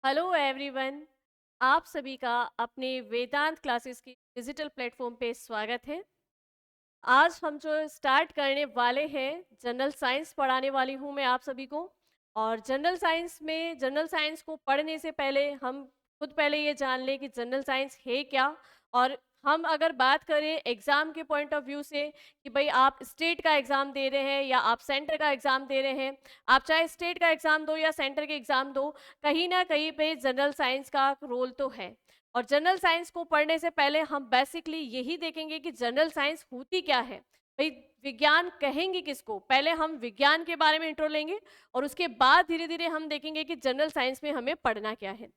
Hello everyone. आप सभी का अपने वेदांत क्लासेस की डिजिटल प्लेटफॉर्म पे स्वागत है। आज हम जो स्टार्ट करने वाले हैं, जनरल साइंस पढ़ाने वाली हूँ मैं आप सभी को। और जनरल साइंस को पढ़ने से पहले हम खुद पहले ये जान लें कि जनरल साइंस है क्या। और हम अगर बात करें एग्ज़ाम के पॉइंट ऑफ व्यू से कि भाई आप स्टेट का एग्ज़ाम दे रहे हैं या आप सेंटर का एग्ज़ाम दे रहे हैं, आप चाहे स्टेट का एग्ज़ाम दो या सेंटर के एग्ज़ाम दो, कहीं ना कहीं पे जनरल साइंस का रोल तो है। और जनरल साइंस को पढ़ने से पहले हम बेसिकली यही देखेंगे कि जनरल साइंस होती क्या है। भाई विज्ञान कहेंगे किसको, पहले हम विज्ञान के बारे में इंट्रो लेंगे और उसके बाद धीरे धीरे हम देखेंगे कि जनरल साइंस में हमें पढ़ना क्या है।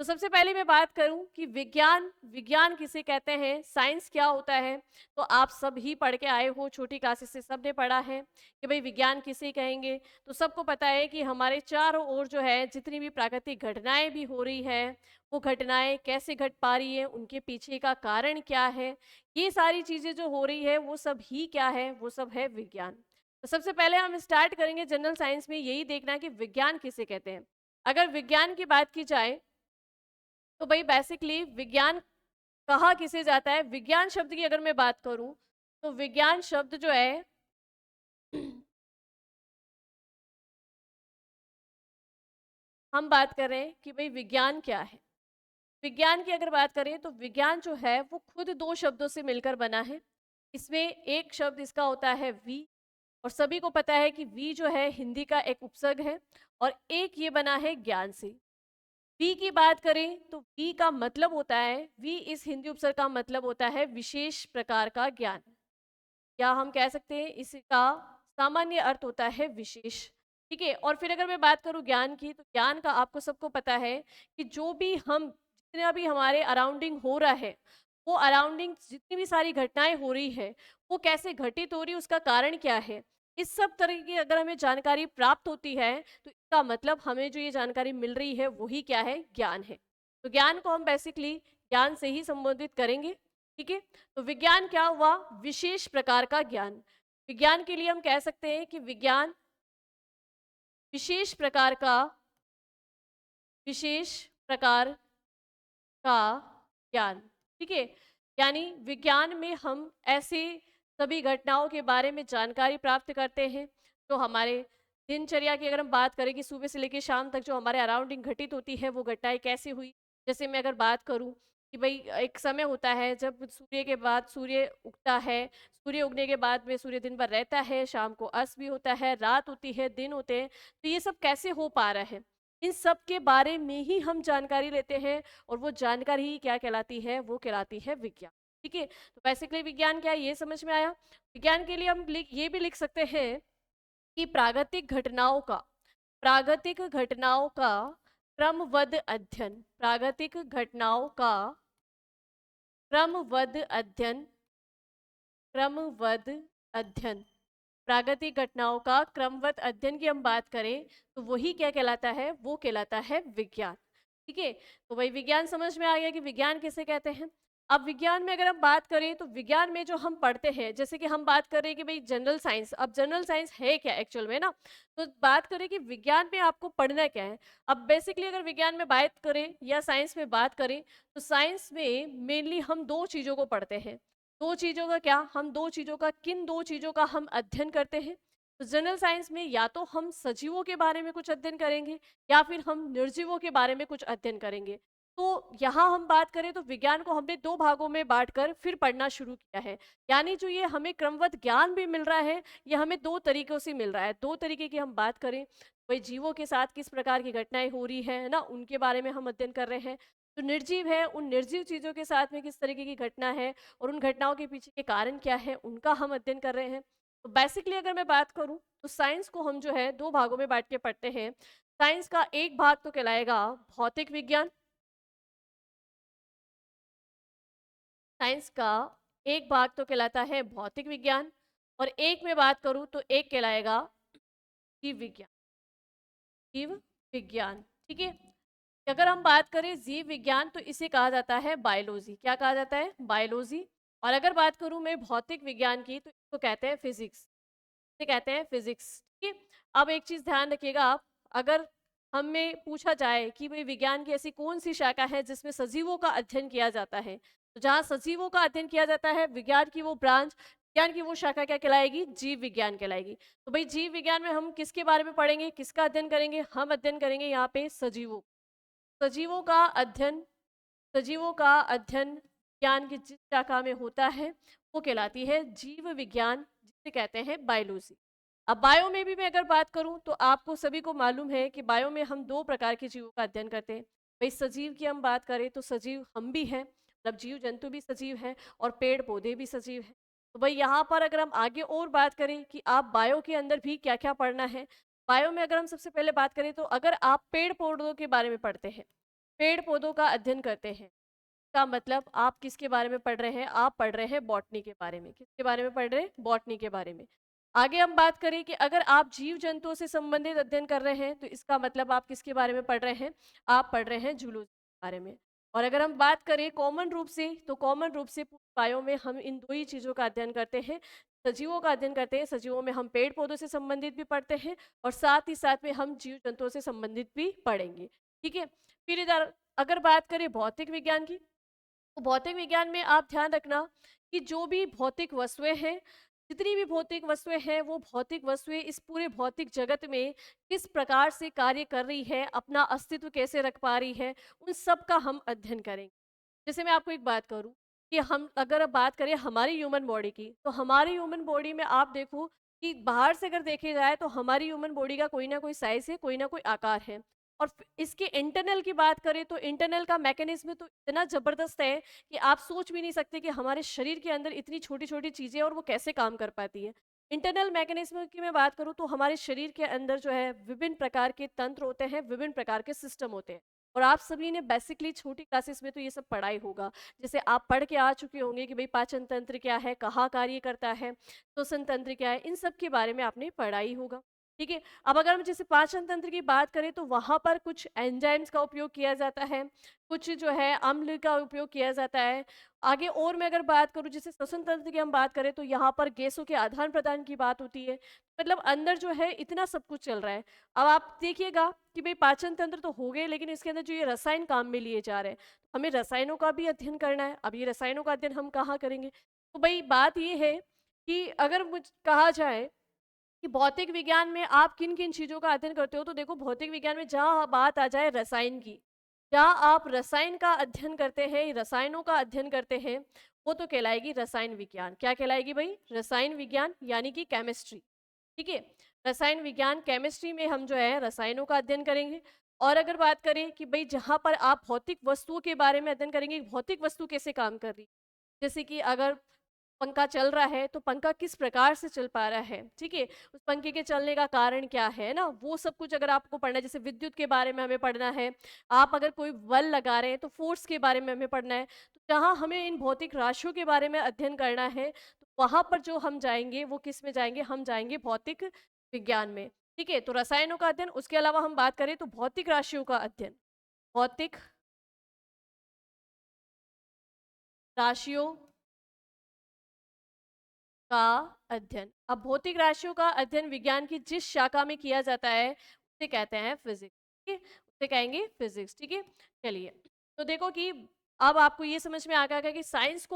तो सबसे पहले मैं बात करूं कि विज्ञान विज्ञान किसे कहते हैं, साइंस क्या होता है। तो आप सब ही पढ़ के आए हो, छोटी क्लासेस से सबने पढ़ा है कि भाई विज्ञान किसे कहेंगे। तो सबको पता है कि हमारे चारों ओर जो है जितनी भी प्राकृतिक घटनाएं भी हो रही है, वो घटनाएं कैसे घट पा रही है, उनके पीछे का कारण क्या है, ये सारी चीजें जो हो रही है वो सब ही क्या है, वो सब है विज्ञान। तो सबसे पहले हम स्टार्ट करेंगे जनरल साइंस में यही देखना कि विज्ञान किसे कहते हैं। अगर विज्ञान की बात की जाए तो भाई बेसिकली विज्ञान कहा किसे जाता है। विज्ञान शब्द की अगर मैं बात करूं तो विज्ञान शब्द जो है हम बात कर रहे हैं कि भाई विज्ञान क्या है। विज्ञान की अगर बात करें तो विज्ञान जो है वो खुद दो शब्दों से मिलकर बना है। इसमें एक शब्द इसका होता है वी, और सभी को पता है कि वी जो है हिंदी का एक उपसर्ग है, और एक ये बना है ज्ञान से। वी की बात करें तो वी का मतलब होता है, वी इस हिंदी उपसर्ग का मतलब होता है विशेष प्रकार का ज्ञान, या हम कह सकते हैं इसका सामान्य अर्थ होता है विशेष। ठीक है, और फिर अगर मैं बात करूं ज्ञान की, तो ज्ञान का आपको सबको पता है कि जो भी हम जितना भी हमारे अराउंडिंग हो रहा है, वो अराउंडिंग जितनी भी सारी घटनाएं हो रही है, वो कैसे घटित हो रही है, उसका कारण क्या है, इस सब तरह की अगर हमें जानकारी प्राप्त होती है तो इसका मतलब हमें जो ये जानकारी मिल रही है वही क्या है, ज्ञान है। तो ज्ञान को हम बेसिकली ज्ञान से ही संबोधित करेंगे। ठीक है, तो विज्ञान क्या हुआ, विशेष प्रकार का ज्ञान। विज्ञान के लिए हम कह सकते हैं कि विज्ञान विशेष प्रकार का विशेष प्रकार का ज्ञान। ठीक है, यानी विज्ञान में हम ऐसे सभी घटनाओं के बारे में जानकारी प्राप्त करते हैं जो हमारे दिनचर्या की अगर हम बात करें कि सुबह से लेकर शाम तक जो हमारे अराउंडिंग घटित होती है वो घटनाएं कैसे हुई। जैसे मैं अगर बात करूं कि भाई एक समय होता है जब सूर्य के बाद सूर्य उगता है, सूर्य उगने के बाद में सूर्य दिन भर रहता है, शाम को अस्त भी होता है, रात होती है, दिन होते हैं। तो ये सब कैसे हो पा रहा है, इन सब के बारे में ही हम जानकारी लेते हैं, और वो जानकारी ही क्या कहलाती है, वो कहलाती है विज्ञान। ठीक है, तो बेसिकली विज्ञान क्या है ये समझ में आया। विज्ञान के लिए हम ये भी लिख सकते हैं कि प्राकृतिक घटनाओं का क्रमबद्ध अध्ययन, प्राकृतिक घटनाओं का क्रमबद्ध अध्ययन, क्रमबद्ध अध्ययन, प्राकृतिक घटनाओं का क्रमबद्ध अध्ययन की हम बात करें तो वही क्या कहलाता है, वो कहलाता है विज्ञान। ठीक है, तो वही विज्ञान समझ में आ गया कि विज्ञान किसे कहते हैं। अब विज्ञान में अगर हम बात करें तो विज्ञान में जो हम पढ़ते हैं, जैसे कि हम बात करें कि भाई जनरल साइंस, अब जनरल साइंस है क्या एक्चुअल में ना। तो बात करें कि विज्ञान में आपको पढ़ना क्या है। अब बेसिकली अगर विज्ञान में बात करें या साइंस में बात करें तो साइंस में मेनली हम दो चीजों को पढ़ते हैं। दो चीजों का क्या, हम दो चीजों का, किन दो चीजों का हम अध्ययन करते हैं। तो जनरल साइंस में या तो हम सजीवों के बारे में कुछ अध्ययन करेंगे या फिर हम निर्जीवों के बारे में कुछ अध्ययन करेंगे। तो यहाँ हम बात करें तो विज्ञान को हमने दो भागों में बांटकर फिर पढ़ना शुरू किया है। यानी जो ये हमें क्रमवत ज्ञान भी मिल रहा है, ये हमें दो तरीकों से मिल रहा है। दो तरीके की हम बात करें, वही जीवों के साथ किस प्रकार की घटनाएं हो रही है ना, उनके बारे में हम अध्ययन कर रहे हैं। जो निर्जीव है, उन निर्जीव चीजों के साथ में किस तरीके की घटना है और उन घटनाओं के पीछे के कारण क्या है, उनका हम अध्ययन कर रहे हैं। तो बेसिकली अगर मैं बात करूं तो साइंस को हम जो है दो भागों में बांट के पढ़ते हैं। साइंस का एक भाग तो कहलाएगा भौतिक विज्ञान, साइंस का एक भाग तो कहलाता है भौतिक विज्ञान, और एक में बात करूं तो एक कहलाएगा जीव विज्ञान, जीव विज्ञान। ठीक है, अगर हम बात करें जीव विज्ञान तो इसे कहा जाता है बायोलॉजी। क्या कहा जाता है, बायोलॉजी। और अगर बात करूं मैं भौतिक विज्ञान की तो इसको कहते हैं फिजिक्स, इसे कहते हैं फिजिक्स। ठीक है, अब एक चीज ध्यान रखिएगा आप, अगर हमें पूछा जाए कि भाई विज्ञान की ऐसी कौन सी शाखा है जिसमें सजीवों का अध्ययन किया जाता है, तो जहाँ सजीवों का अध्ययन किया जाता है, विज्ञान की वो ब्रांच, विज्ञान की वो शाखा क्या कहलाएगी? जीव विज्ञान कहलाएगी। तो भाई जीव विज्ञान में हम किसके बारे में पढ़ेंगे, किसका अध्ययन करेंगे? हम अध्ययन करेंगे यहाँ पे सजीवों, सजीवों का अध्ययन। सजीवों का अध्ययन विज्ञान की जिस शाखा में होता है वो कहलाती है जीव विज्ञान, जिसे कहते हैं बायोलॉजी। अब बायो में भी मैं अगर बात करूं तो आपको सभी को मालूम है कि बायो में हम दो प्रकार के जीवों का अध्ययन करते हैं। भाई सजीव की हम बात करें तो सजीव हम भी हैं, मतलब जीव जंतु भी सजीव हैं और पेड़ पौधे भी सजीव हैं। तो भाई यहाँ पर अगर हम आगे और बात करें कि आप बायो के अंदर भी क्या क्या पढ़ना है, बायो में अगर हम सबसे पहले बात करें तो अगर आप पेड़ पौधों के बारे में पढ़ते हैं, पेड़ पौधों का अध्ययन करते हैं, का मतलब आप किसके बारे में पढ़ रहे हैं? आप पढ़ रहे हैं बॉटनी के बारे में। किसके बारे में पढ़ रहे हैं? बॉटनी के बारे में। आगे हम बात करें कि अगर आप जीव जंतुओं से संबंधित अध्ययन कर रहे हैं तो इसका मतलब आप किसके बारे में पढ़ रहे हैं? आप पढ़ रहे हैं जूलॉजी के बारे में। और अगर हम बात करें कॉमन रूप से, तो कॉमन रूप से बायो में हम इन दो ही चीज़ों का अध्ययन करते हैं, सजीवों का अध्ययन करते हैं। सजीवों में हम पेड़ पौधों से संबंधित भी पढ़ते हैं और साथ ही साथ में हम जीव जंतुओं से संबंधित भी पढ़ेंगे। ठीक है। फिर इधर अगर बात करें भौतिक विज्ञान की, तो भौतिक विज्ञान में आप ध्यान रखना कि जो भी भौतिक वस्तुएं हैं, जितनी भी भौतिक वस्तुएं हैं, वो भौतिक वस्तुएं इस पूरे भौतिक जगत में किस प्रकार से कार्य कर रही है, अपना अस्तित्व कैसे रख पा रही है, उन सब का हम अध्ययन करेंगे। जैसे मैं आपको एक बात करूं कि हम अगर अब बात करें हमारी ह्यूमन बॉडी की, तो हमारी ह्यूमन बॉडी में आप देखो कि बाहर से अगर देखे जाए तो हमारी ह्यूमन बॉडी का कोई ना कोई साइज है, कोई ना कोई आकार है। और इसके इंटरनल की बात करें तो इंटरनल का मैकेनिज्म तो इतना जबरदस्त है कि आप सोच भी नहीं सकते कि हमारे शरीर के अंदर इतनी छोटी छोटी चीजें और वो कैसे काम कर पाती है। इंटरनल मैकेनिज्म की मैं बात करूं तो हमारे शरीर के अंदर जो है विभिन्न प्रकार के तंत्र होते हैं, विभिन्न प्रकार के सिस्टम होते हैं। और आप सभी ने बेसिकली छोटी क्लासेस में तो ये सब पढ़ाई होगा। जैसे आप पढ़ के आ चुके होंगे कि भाई पाचन तंत्र क्या है, कहाँ कार्य करता है, श्वसन तंत्र क्या है, इन सब के बारे में आपने पढ़ाई होगा। ठीक है। अब अगर हम जैसे पाचन तंत्र की बात करें तो वहां पर कुछ एंजाइम्स का उपयोग किया जाता है, कुछ जो है अम्ल का उपयोग किया जाता है। आगे और मैं अगर बात करूं जैसे श्वसन तंत्र की हम बात करें तो यहाँ पर गैसों के आदान प्रदान की बात होती है। मतलब अंदर जो है इतना सब कुछ चल रहा है। अब आप देखिएगा कि भाई पाचन तंत्र तो हो गए, लेकिन इसके अंदर जो ये रसायन काम में लिए जा रहे हैं, हमें रसायनों का भी अध्ययन करना है। अब ये रसायनों का अध्ययन हम कहाँ करेंगे? तो भाई बात ये है कि अगर मुझ कहा जाए कि भौतिक विज्ञान में आप किन किन चीजों का अध्ययन करते हो, तो देखो भौतिक विज्ञान में जहाँ बात आ जाए रसायन की, जहाँ आप रसायन का अध्ययन करते हैं, रसायनों का अध्ययन करते हैं, वो तो कहलाएगी रसायन विज्ञान। क्या कहलाएगी भाई? रसायन विज्ञान, यानी कि केमिस्ट्री। ठीक है। रसायन विज्ञान केमिस्ट्री में हम जो है रसायनों का अध्ययन करेंगे। और अगर बात करें कि भाई जहाँ पर आप भौतिक वस्तुओं के बारे में अध्ययन करेंगे, भौतिक वस्तु कैसे काम कर रही है, जैसे कि अगर पंखा चल रहा है तो पंखा किस प्रकार से चल पा रहा है, ठीक है, उस पंखे के चलने का कारण क्या है ना, वो सब कुछ अगर आपको पढ़ना है। जैसे विद्युत के बारे में हमें पढ़ना है, आप अगर कोई बल लगा रहे हैं तो फोर्स के बारे में हमें पढ़ना है। तो जहाँ हमें इन भौतिक राशियों के बारे में अध्ययन करना है, तो वहां पर जो हम जाएंगे वो किस में जाएंगे? हम जाएंगे भौतिक विज्ञान में। ठीक है। तो रसायनों का अध्ययन, उसके अलावा हम बात करें तो भौतिक राशियों का अध्ययन, भौतिक राशियों का अध्ययन। अब भौतिक राशियों का अध्ययन विज्ञान की जिस शाखा में किया जाता है उसे कहते हैं फिजिक्स। ठीक है, उसे कहेंगे फिजिक्स। ठीक है। चलिए, तो देखो कि अब आपको ये समझ में आ गया कि साइंस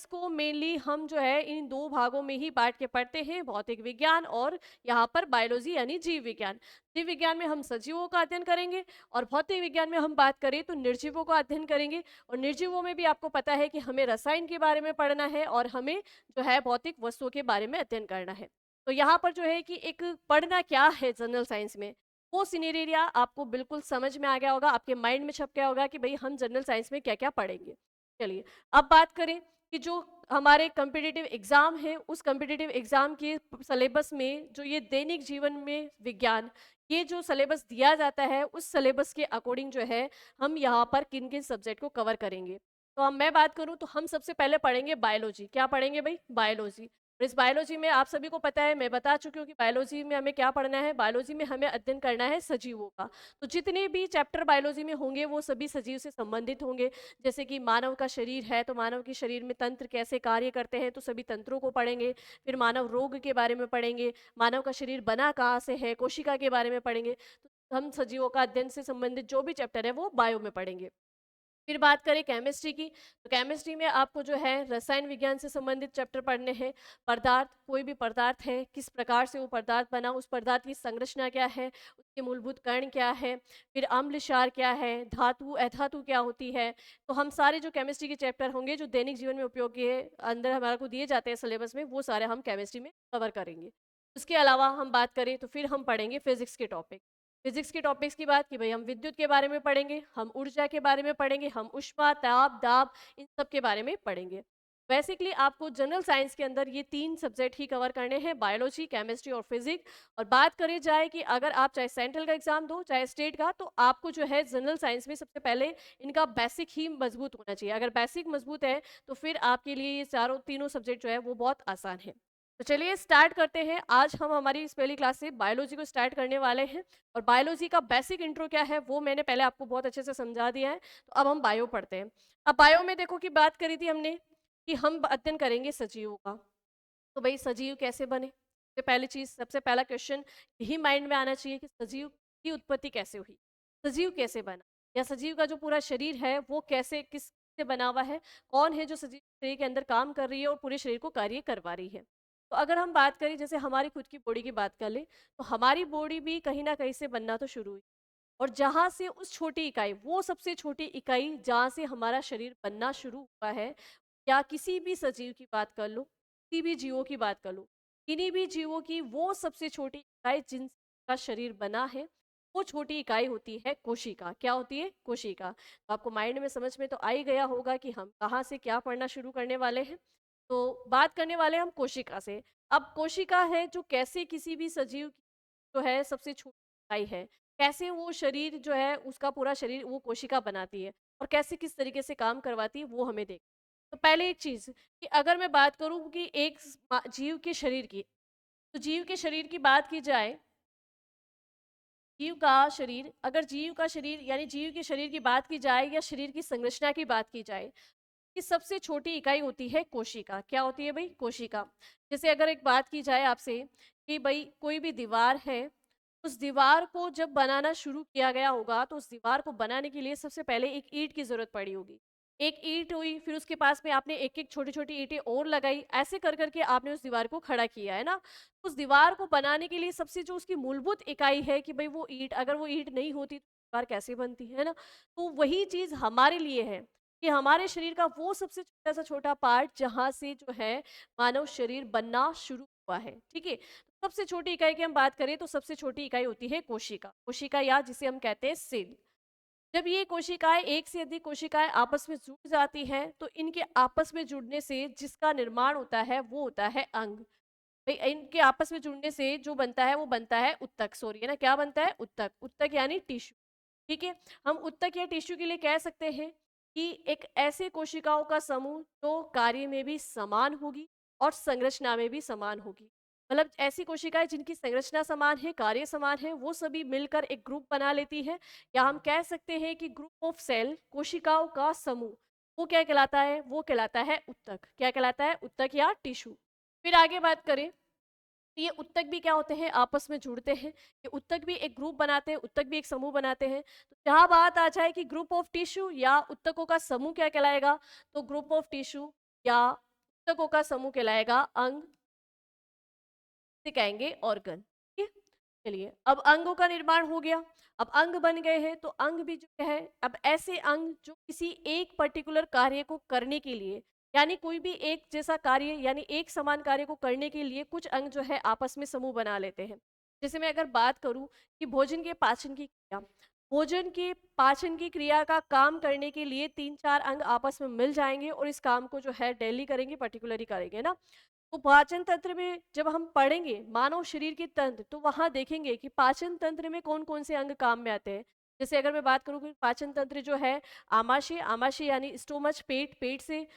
को मेनली हम जो है इन दो भागों में ही बांट के पढ़ते हैं, भौतिक विज्ञान और यहाँ पर बायोलॉजी यानी जीव विज्ञान। जीव विज्ञान में हम सजीवों का अध्ययन करेंगे और भौतिक विज्ञान में हम बात करें तो निर्जीवों का अध्ययन करेंगे। और निर्जीवों में भी आपको पता है कि हमें रसायन के बारे में पढ़ना है और हमें जो है भौतिक वस्तुओं के बारे में अध्ययन करना है। तो यहाँ पर जो है कि एक पढ़ना क्या है जनरल साइंस में, वो सिनेरिया आपको बिल्कुल समझ में आ गया होगा, आपके माइंड में छप गया होगा कि भाई हम जनरल साइंस में क्या क्या पढ़ेंगे। चलिए, अब बात करें कि जो हमारे कम्पिटिटिव एग्जाम है, उस कम्पिटिटिव एग्जाम के सिलेबस में जो ये दैनिक जीवन में विज्ञान, ये जो सिलेबस दिया जाता है, उस सिलेबस के अकॉर्डिंग जो है हम यहाँ पर किन किन सब्जेक्ट को कवर करेंगे। तो अब मैं बात करूं तो हम सबसे पहले पढ़ेंगे बायोलॉजी। क्या पढ़ेंगे भाई? बायोलॉजी। और इस बायोलॉजी में आप सभी को पता है, मैं बता चुकी हूँ कि बायोलॉजी में हमें क्या पढ़ना है। बायोलॉजी में हमें अध्ययन करना है सजीवों का। तो जितने भी चैप्टर बायोलॉजी में होंगे वो सभी सजीव से संबंधित होंगे। जैसे कि मानव का शरीर है तो मानव के शरीर में तंत्र कैसे कार्य करते हैं, तो सभी तंत्रों को पढ़ेंगे। फिर मानव रोग के बारे में पढ़ेंगे, मानव का शरीर बना कहाँ से है, कोशिका के बारे में पढ़ेंगे। तो हम सजीवों का अध्ययन से संबंधित जो भी चैप्टर है वो बायो में पढ़ेंगे। फिर बात करें केमिस्ट्री की, तो केमिस्ट्री में आपको जो है रसायन विज्ञान से संबंधित चैप्टर पढ़ने हैं। पदार्थ, कोई भी पदार्थ है, किस प्रकार से वो पदार्थ बना, उस पदार्थ की संरचना क्या है, उसके मूलभूत कण क्या है, फिर अम्ल क्षार क्या है, धातु अधातु क्या होती है। तो हम सारे जो केमिस्ट्री के चैप्टर होंगे जो दैनिक जीवन में उपयोग के अंदर हमारे को दिए जाते हैं सिलेबस में, वो सारे हम केमिस्ट्री में कवर करेंगे। उसके अलावा हम बात करें तो फिर हम पढ़ेंगे फिजिक्स के टॉपिक। फिजिक्स के टॉपिक्स की बात की भाई, हम विद्युत के बारे में पढ़ेंगे, हम ऊर्जा के बारे में पढ़ेंगे, हम ऊष्मा, ताप, दाब, इन सब के बारे में पढ़ेंगे। बेसिकली आपको जनरल साइंस के अंदर ये 3 सब्जेक्ट ही कवर करने हैं, बायोलॉजी, केमिस्ट्री और फिजिक्स। और बात करी जाए कि अगर आप चाहे सेंट्रल का एग्जाम दो चाहे स्टेट का, तो आपको जो है जनरल साइंस में सबसे पहले इनका बेसिक ही मजबूत होना चाहिए। अगर बेसिक मजबूत है तो फिर आपके लिए ये तीनों सब्जेक्ट जो है वो बहुत आसान है। तो चलिए स्टार्ट करते हैं। आज हम हमारी इस पहली क्लास से बायोलॉजी को स्टार्ट करने वाले हैं। और बायोलॉजी का बेसिक इंट्रो क्या है वो मैंने पहले आपको बहुत अच्छे से समझा दिया है। तो अब हम बायो पढ़ते हैं। अब बायो में देखो कि बात करी थी हमने कि हम अध्ययन करेंगे सजीवों का। तो भाई सजीव कैसे बने, सबसे पहली चीज, सबसे पहला क्वेश्चन यही माइंड में आना चाहिए कि सजीव की उत्पत्ति कैसे हुई, सजीव कैसे बना, या सजीव का जो पूरा शरीर है वो कैसे, किस से बना हुआ है, कौन है जो सजीव शरीर के अंदर काम कर रही है और पूरे शरीर को कार्य करवा रही है। तो अगर हम बात करें जैसे हमारी खुद की बॉडी की बात कर ले, तो हमारी बॉडी भी कहीं ना कहीं से बनना तो शुरू हुई। और जहाँ से उस छोटी इकाई, वो सबसे छोटी इकाई जहाँ से हमारा शरीर बनना शुरू हुआ है, या किसी भी सजीव की बात कर लो, किसी भी जीवों की बात कर लो, किन्हीं भी जीवों की वो सबसे छोटी इकाई जिनका शरीर बना है, वो छोटी इकाई होती है कोशिका। क्या होती है? कोशिका। तो आपको माइंड में समझ में तो आ ही गया होगा कि हम कहाँ से क्या पढ़ना शुरू करने वाले हैं। तो बात करने वाले हैं हम कोशिका से। अब कोशिका है जो कैसे किसी भी सजीव की जो है सबसे छोटी इकाई है, कैसे वो शरीर जो है उसका पूरा शरीर वो कोशिका बनाती है और कैसे किस तरीके से काम करवाती है वो हमें देख। तो पहले एक चीज कि अगर मैं बात करूं कि एक जीव के शरीर की, तो जीव के शरीर की बात की जाए, जीव का शरीर, अगर जीव का शरीर यानी जीव के शरीर की बात की जाए या शरीर की संरचना की बात की जाए, कि सबसे छोटी इकाई होती है कोशिका। क्या होती है भाई? कोशिका। जैसे अगर एक बात की जाए आपसे कि भाई कोई भी दीवार है, उस दीवार को जब बनाना शुरू किया गया होगा तो उस दीवार को बनाने के लिए सबसे पहले एक ईंट की जरूरत पड़ी होगी। एक ईंट हुई, फिर उसके पास में आपने एक एक छोटी छोटी ईंटें और लगाई, ऐसे कर करके आपने उस दीवार को खड़ा किया है ना। उस दीवार को बनाने के लिए सबसे जो उसकी मूलभूत इकाई है कि भाई वो ईंट, अगर वो ईंट नहीं होती तो दीवार कैसे बनती है ना। तो वही चीज हमारे लिए है कि हमारे शरीर का वो सबसे छोटा सा छोटा पार्ट जहां से जो है मानव शरीर बनना शुरू हुआ है। ठीक है, तो सबसे छोटी इकाई की हम बात करें तो सबसे छोटी इकाई होती है कोशिका। कोशिका या जिसे हम कहते हैं सेल। जब ये कोशिकाएं, एक से अधिक कोशिकाएं आपस में जुड़ जाती हैं, तो इनके आपस में जुड़ने से जिसका निर्माण होता है वो होता है अंग। भाई इनके आपस में जुड़ने से जो बनता है वो बनता है उत्तक। सॉरी है ना, क्या बनता है? उत्तक। उत्तक यानी टिश्यू। ठीक है, हम उत्तक या टिश्यू के लिए कह सकते हैं कि एक ऐसे कोशिकाओं का समूह जो कार्य में भी समान होगी और संरचना में भी समान होगी। मतलब ऐसी कोशिकाएं जिनकी संरचना समान है, कार्य समान है, वो सभी मिलकर एक ग्रुप बना लेती है। या हम कह सकते हैं कि ग्रुप ऑफ सेल, कोशिकाओं का समूह, वो क्या कहलाता है? वो कहलाता है उत्तक। क्या कहलाता है? उत्तक या टिश्यू। फिर आगे बात करें, ये उत्तक भी क्या होते हैं? आपस में जुड़ते हैं। ये उत्तक भी एक ग्रुप बनाते हैं, उत्तक भी एक समूह बनाते हैं। तो जहां बात आ जाए कि ग्रुप ऑफ टिश्यू या उत्तकों का समूह क्या कहलाएगा, तो ग्रुप ऑफ टिश्यू या उत्तकों का समूह कहलाएगा अंग, से कहेंगे ऑर्गन। ठीक है, चलिए अब अंगों का निर्माण हो गया। अब अंग बन गए हैं तो अंग भी जो है, अब ऐसे अंग जो किसी एक पर्टिकुलर कार्य को करने के लिए, यानी कोई भी एक जैसा कार्य यानी एक समान कार्य को करने के लिए कुछ अंग जो है आपस में समूह बना लेते हैं। जैसे मैं अगर बात करूं कि भोजन के पाचन की क्रिया, भोजन के पाचन की क्रिया का काम करने के लिए 3-4 अंग आपस में मिल जाएंगे और इस काम को जो है डेली करेंगे, पर्टिकुलरली करेंगे ना। तो पाचन तंत्र में जब हम पढ़ेंगे मानव शरीर के तंत्र, तो वहां देखेंगे कि पाचन तंत्र में कौन कौन से अंग काम में आते हैं। जैसे अगर मैं बात करूँ कि पाचन तंत्र जो है, आमाशय, आमाशय यानी स्टोमच, पेट, पेट से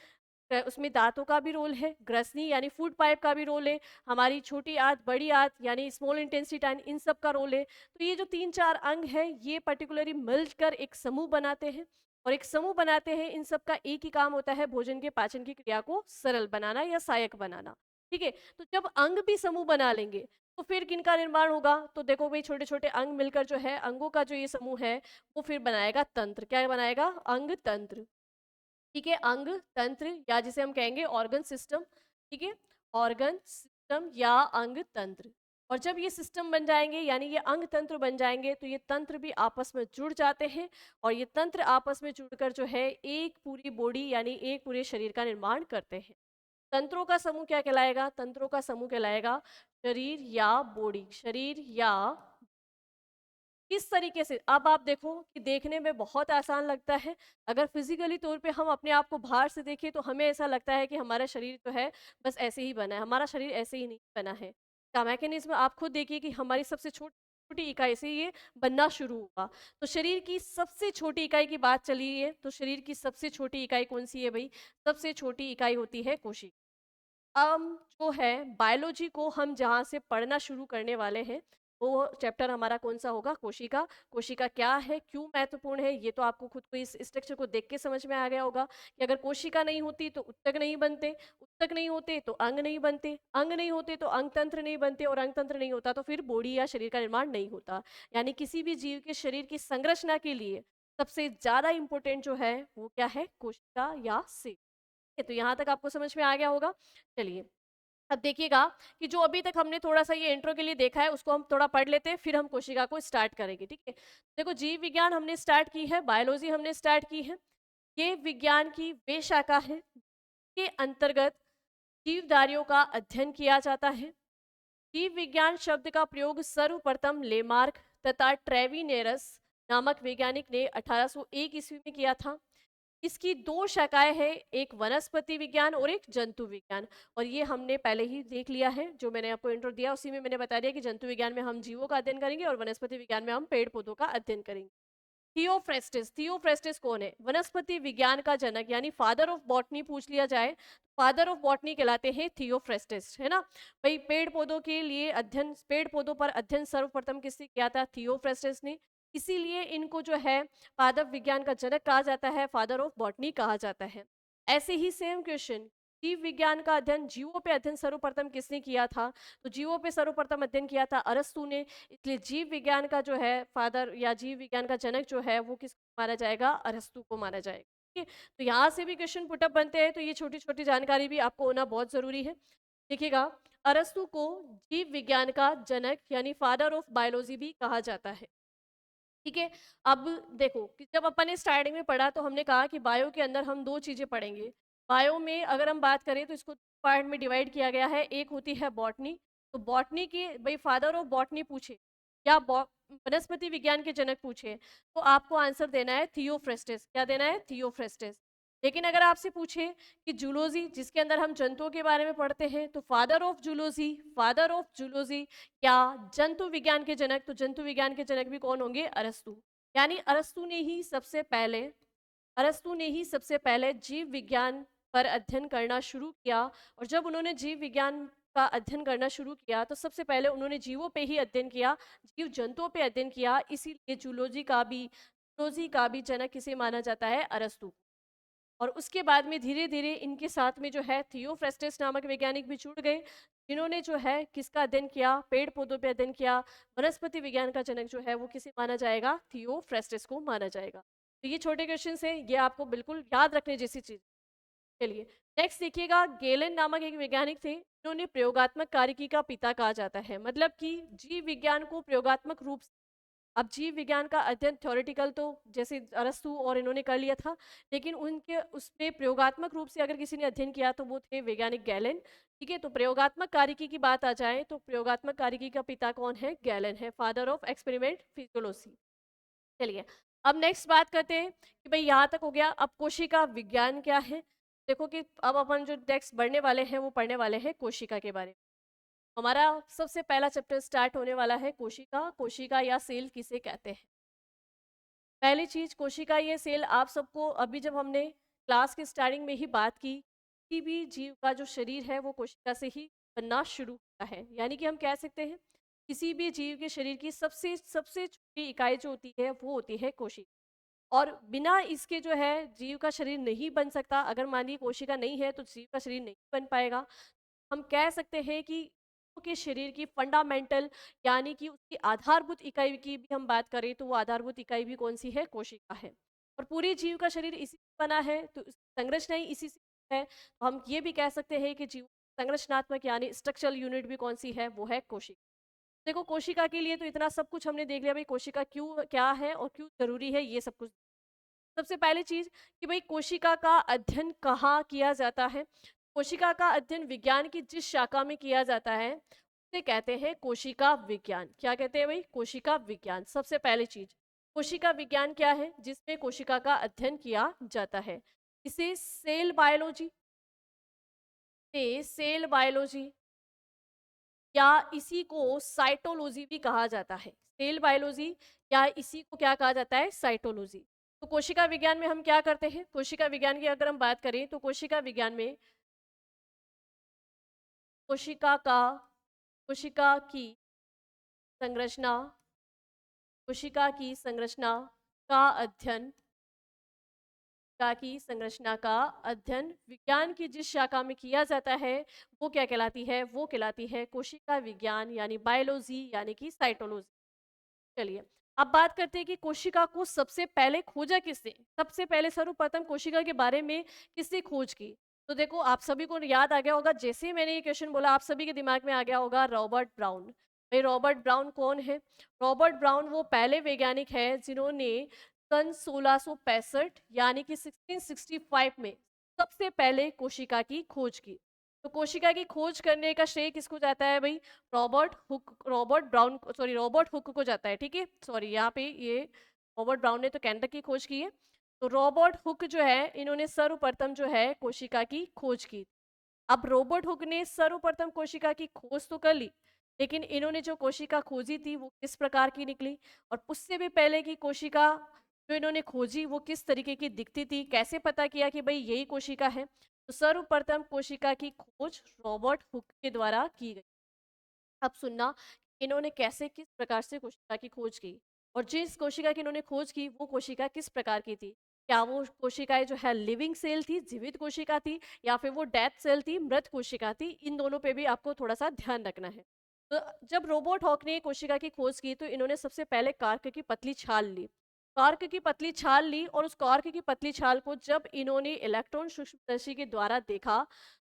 उसमें दांतों का भी रोल है, ग्रसनी यानी फूड पाइप का भी रोल है, हमारी छोटी आंत, बड़ी आंत यानी स्मॉल इंटेस्टाइन, इन सब का रोल है। तो ये जो 3-4 अंग है ये पर्टिकुलरली मिलकर एक समूह बनाते हैं। और एक समूह बनाते हैं, इन सब का एक ही काम होता है भोजन के पाचन की क्रिया को सरल बनाना या सहायक बनाना। ठीक है, तो जब अंग भी समूह बना लेंगे तो फिर किनका निर्माण होगा? तो देखो भाई, छोटे-छोटे अंग मिलकर जो है, अंगों का जो ये समूह है, वो फिर बनाएगा तंत्र। क्या बनाएगा? अंग तंत्र। ठीक है, अंग तंत्र, या जिसे हम कहेंगे ऑर्गन सिस्टम। ठीक है, ऑर्गन सिस्टम या अंग तंत्र। और जब ये सिस्टम बन जाएंगे, यानी ये अंग तंत्र बन जाएंगे, तो ये तंत्र भी आपस में जुड़ जाते हैं, और ये तंत्र आपस में जुड़कर जो है एक पूरी बॉडी यानी एक पूरे शरीर का निर्माण करते हैं। तंत्रों का समूह क्या कहलाएगा? तंत्रों का समूह कहलाएगा शरीर या बॉडी। शरीर या किस तरीके से, अब आप देखो कि देखने में बहुत आसान लगता है। अगर फिजिकली तौर पे हम अपने आप को बाहर से देखें तो हमें ऐसा लगता है कि हमारा शरीर जो है बस ऐसे ही बना है। हमारा शरीर ऐसे ही नहीं बना है। का मैकेनिज्म आप खुद देखिए कि हमारी सबसे छोटी छोटी इकाई से ये बनना शुरू हुआ। तो शरीर की सबसे छोटी इकाई की बात चली है, तो शरीर की सबसे छोटी इकाई कौन सी है भाई? सबसे छोटी इकाई होती है कोशिका। जो है बायोलॉजी को हम जहाँ से पढ़ना शुरू करने वाले हैं, वो चैप्टर हमारा कौन सा होगा? कोशिका। कोशिका क्या है, क्यों महत्वपूर्ण है, ये तो आपको खुद को इस स्ट्रक्चर को देख के समझ में आ गया होगा कि अगर कोशिका नहीं होती तो उत्तक नहीं बनते, उत्तक नहीं होते तो अंग नहीं बनते, अंग नहीं होते तो अंग तंत्र नहीं बनते, और अंग तंत्र नहीं होता तो फिर बॉडी या शरीर का निर्माण नहीं होता। यानी किसी भी जीव के शरीर की संरचना के लिए सबसे ज्यादा इंपॉर्टेंट जो है वो क्या है? कोशिका या सेल। तो यहाँ तक आपको समझ में आ गया होगा। चलिए, अब देखिएगा कि जो अभी तक हमने थोड़ा सा ये इंट्रो के लिए देखा है उसको हम थोड़ा पढ़ लेते हैं, फिर हम कोशिका को स्टार्ट करेंगे। ठीक है, देखो, जीव विज्ञान हमने स्टार्ट की है, बायोलॉजी हमने स्टार्ट की है। ये विज्ञान की वे शाखा है के अंतर्गत जीवधारियों का अध्ययन किया जाता है। जीव विज्ञान शब्द का प्रयोग सर्वप्रथम लेमार्क तथा ट्रेविनेरस नामक वैज्ञानिक ने 1801 ईस्वी में किया था। इसकी दो शाखाएं हैं, एक वनस्पति विज्ञान और एक जंतु विज्ञान। और ये हमने पहले ही देख लिया है, जो मैंने आपको इंट्रो दिया उसी में मैंने बता दिया कि जंतु विज्ञान में हम जीवों का अध्ययन करेंगे और वनस्पति विज्ञान में हम पेड़ पौधों का अध्ययन करेंगे। थियोफ्रेस्टिस, थियोफ्रेस्टिस कौन है? वनस्पति विज्ञान का जनक यानी फादर ऑफ बॉटनी पूछ लिया जाए, फादर ऑफ बॉटनी कहलाते हैं थियोफ्रेस्टिस, है ना भाई। पेड़ पौधों के लिए अध्ययन, पेड़ पौधों पर अध्ययन सर्वप्रथम किसने किया था? थियोफ्रेस्टिस ने। इसीलिए इनको जो है पादप विज्ञान का जनक कहा जाता है, फादर ऑफ बॉटनी कहा जाता है। ऐसे ही सेम क्वेश्चन, जीव विज्ञान का अध्ययन, जीवों पे अध्ययन सर्वप्रथम किसने किया था? तो जीवों पे सर्वप्रथम अध्ययन किया था अरस्तु ने। इसलिए जीव विज्ञान का जो है फादर या जीव विज्ञान का जनक जो है वो किसको माना जाएगा? अरस्तु को माना जाएगा। ठीक है, तो यहाँ से भी क्वेश्चन पुटअप बनते हैं, तो ये छोटी छोटी जानकारी भी आपको होना बहुत जरूरी है। देखिएगा, अरस्तु को जीव विज्ञान का जनक यानी फादर ऑफ बायोलॉजी भी कहा जाता है। ठीक है, अब देखो कि जब अपन ने स्टार्टिंग में पढ़ा तो हमने कहा कि बायो के अंदर हम दो चीजें पढ़ेंगे। बायो में अगर हम बात करें तो इसको पार्ट में डिवाइड किया गया है। एक होती है बॉटनी। तो बॉटनी की भाई फादर ऑफ बॉटनी पूछे या वनस्पति विज्ञान के जनक पूछे तो आपको आंसर देना है थियोफ्रेस्टिस। क्या देना है? थियोफ्रेस्टिस। लेकिन अगर आपसे पूछे कि जूलॉजी, जिसके अंदर हम जंतुओं के बारे में पढ़ते हैं, तो father of zoology, father of zoology या जंतु विज्ञान के जनक, तो जंतु विज्ञान के जनक भी कौन होंगे? अरस्तु। यानी अरस्तु ने ही सबसे पहले जीव विज्ञान पर अध्ययन करना शुरू किया। और जब उन्होंने जीव विज्ञान का अध्ययन करना शुरू किया तो सबसे पहले उन्होंने जीवों पे ही अध्ययन किया, जीव जंतुओं पे अध्ययन किया। इसीलिए जूलॉजी का भी जनक किसे माना जाता है? अरस्तु। और उसके बाद में धीरे धीरे इनके साथ में जो है थियोफ्रेस्टिस नामक वैज्ञानिक भी जुड़ गए, जिन्होंने जो है किसका अध्ययन किया? पेड़ पौधों पे अध्ययन किया। वनस्पति विज्ञान का जनक जो है वो किसे माना जाएगा? थियोफ्रेस्टिस को माना जाएगा। तो ये छोटे क्वेश्चन है, ये आपको बिल्कुल याद रखने जैसी चीज। चलिए, नेक्स्ट देखिएगा, गेलेन नामक एक वैज्ञानिक थे, इन्होंने प्रयोगात्मक कार्यकी का पिता कहा जाता है। मतलब कि जीव विज्ञान को प्रयोगात्मक रूप, अब जीव विज्ञान का अध्ययन थ्योरेटिकल तो जैसे अरस्तु और इन्होंने कर लिया था, लेकिन उनके उसमें प्रयोगात्मक रूप से अगर किसी ने अध्ययन किया तो वो थे वैज्ञानिक गैलेन। ठीक है, तो प्रयोगात्मक कार्यकी की बात आ जाए तो प्रयोगात्मक कार्यकी का पिता कौन है? गैलेन है, फादर ऑफ एक्सपेरिमेंट फिजियोलॉजी। चलिए, अब नेक्स्ट बात करते हैं कि भाई यहाँ तक हो गया। अब कोशिका विज्ञान क्या है? देखो कि अब अपन जो नेक्स्ट बढ़ने वाले हैं वो पढ़ने वाले हैं कोशिका के बारे में। हमारा सबसे पहला चैप्टर स्टार्ट होने वाला है कोशिका। कोशिका या सेल किसे कहते हैं? पहली चीज, कोशिका ये सेल, आप सबको अभी जब हमने क्लास के स्टार्टिंग में ही बात की, किसी भी जीव का जो शरीर है वो कोशिका से ही बनना शुरू होता है। यानी कि हम कह सकते हैं किसी भी जीव के शरीर की सबसे सबसे छोटी इकाई जो होती है वो होती है कोशिका। और बिना इसके जो है जीव का शरीर नहीं बन सकता। अगर मान लीजिए कोशिका नहीं है तो जीव का शरीर नहीं बन पाएगा। हम कह सकते हैं कि के शरीर की फंडामेंटल यानी कि उसकी आधारभूत इकाई की भी हम बात करें तो वो आधारभूत इकाई भी कौन सी है? कोशिका है। और पूरे जीव का शरीर इसी से बना है तो उसकी संरचना ही इसी से है। तो हम ये भी कह सकते हैं कि जीव संरचनात्मक यानी स्ट्रक्चरल यूनिट भी कौन सी है? वो है कोशिका। देखो कोशिका के लिए तो इतना सब कुछ हमने देख लिया भाई, कोशिका क्यों क्या है और क्यों जरूरी है ये सब कुछ। सबसे पहली चीज कि भाई कोशिका का अध्ययन कहाँ किया जाता है? कोशिका का अध्ययन विज्ञान की जिस शाखा में किया जाता है उसे कहते हैं कोशिका विज्ञान। क्या कहते हैं भाई? कोशिका विज्ञान। सबसे पहली चीज कोशिका विज्ञान क्या है? जिसमें कोशिका का अध्ययन किया जाता है। इसे सेल बायोलॉजी से सेल बायोलॉजी या इसी को साइटोलॉजी भी कहा जाता है। सेल बायोलॉजी या इसी को क्या कहा जाता है? साइटोलॉजी। तो कोशिका विज्ञान में हम क्या करते हैं? कोशिका विज्ञान की अगर हम बात करें तो कोशिका विज्ञान में कोशिका का कोशिका की संरचना कोशिका की संरचना का अध्ययन कोशिका की संरचना का अध्ययन विज्ञान की जिस शाखा में किया जाता है वो क्या कहलाती है? वो कहलाती है कोशिका विज्ञान यानी बायोलॉजी यानी कि साइटोलॉजी। चलिए अब बात करते हैं कि कोशिका को सबसे पहले खोजा किसने? सबसे पहले सर्वप्रथम कोशिका के बारे में किसने खोज की? तो देखो आप सभी को याद आ गया होगा, जैसे ही मैंने ये क्वेश्चन बोला आप सभी के दिमाग में आ गया होगा रॉबर्ट ब्राउन। भाई रॉबर्ट ब्राउन कौन है? रॉबर्ट ब्राउन वो पहले वैज्ञानिक है जिन्होंने सन 1665 यानी कि 1665 में सबसे पहले कोशिका की खोज की। तो कोशिका की खोज करने का श्रेय किसको जाता है भाई? रॉबर्ट हुक को जाता है। ठीक है, सॉरी यहाँ पे ये रॉबर्ट ब्राउन ने तो कैंडर की खोज की है। तो रॉबर्ट हुक जो है इन्होंने सर्वप्रथम जो है कोशिका की खोज की। अब रॉबर्ट हुक ने सर्वप्रथम कोशिका की खोज तो कर ली, लेकिन इन्होंने जो कोशिका खोजी थी वो किस प्रकार की निकली, और उससे भी पहले की कोशिका जो इन्होंने खोजी वो किस तरीके की दिखती थी, कैसे पता किया कि भाई यही कोशिका है? तो सर्वप्रथम कोशिका की खोज रॉबर्ट हुक के द्वारा की गई। अब सुनना इन्होंने कैसे किस प्रकार से कोशिका की खोज की, और जिस कोशिका की इन्होंने खोज की वो कोशिका किस प्रकार की थी। क्या वो कोशिकाएं जो है लिविंग सेल थी, जीवित कोशिका थी, या फिर वो डेथ सेल थी, मृत कोशिका थी? इन दोनों पे भी आपको थोड़ा सा ध्यान रखना है। तो जब रोबोट हॉक ने कोशिका की खोज की तो इन्होंने सबसे पहले कार्क की पतली छाल ली। कार्क की पतली छाल ली और उस कार्क की पतली छाल को जब इन्होंने इलेक्ट्रॉन सूक्ष्मदर्शी के द्वारा देखा,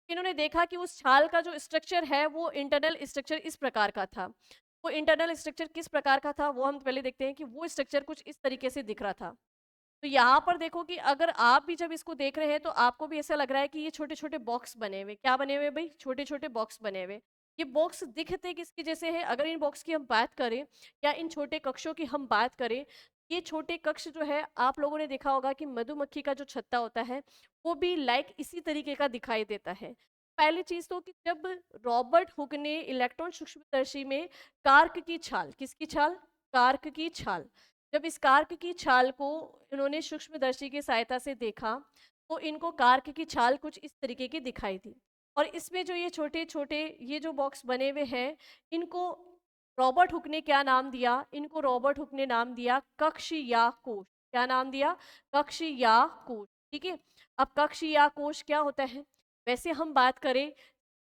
इन्होंने देखा कि उस छाल का जो स्ट्रक्चर है वो इंटरनल स्ट्रक्चर इस प्रकार का था। वो इंटरनल स्ट्रक्चर किस प्रकार का था वो हम पहले देखते हैं कि वो स्ट्रक्चर कुछ इस तरीके से दिख रहा था। तो यहाँ पर देखो कि अगर आप भी जब इसको देख रहे हैं तो आपको भी ऐसा लग रहा है कि ये छोटे छोटे बॉक्स बने हुए, क्या बने हुए भाई? छोटे छोटे बॉक्स बने हुए। ये बॉक्स दिखते किसके जैसे है? अगर इन बॉक्स की हम बात करें या इन छोटे कक्षों की हम बात करें, ये छोटे कक्ष जो है आप लोगों ने देखा होगा कि मधुमक्खी का जो छत्ता होता है वो भी लाइक इसी तरीके का दिखाई देता है। पहली चीज तो कि जब रॉबर्ट हुक ने इलेक्ट्रॉन सूक्ष्मदर्शी में कार्क की छाल, किसकी छाल? कार्क की छाल। जब इस कार्क की छाल को इन्होंने सूक्ष्मदर्शी की सहायता से देखा तो इनको कार्क की छाल कुछ इस तरीके की दिखाई दी। और इसमें जो ये छोटे छोटे ये जो बॉक्स बने हुए हैं इनको रॉबर्ट हुक ने क्या नाम दिया? इनको रॉबर्ट हुक ने नाम दिया कक्ष या कोश। क्या नाम दिया? कक्ष या कोश। ठीक है, अब कक्ष या कोश क्या होता है? वैसे हम बात करें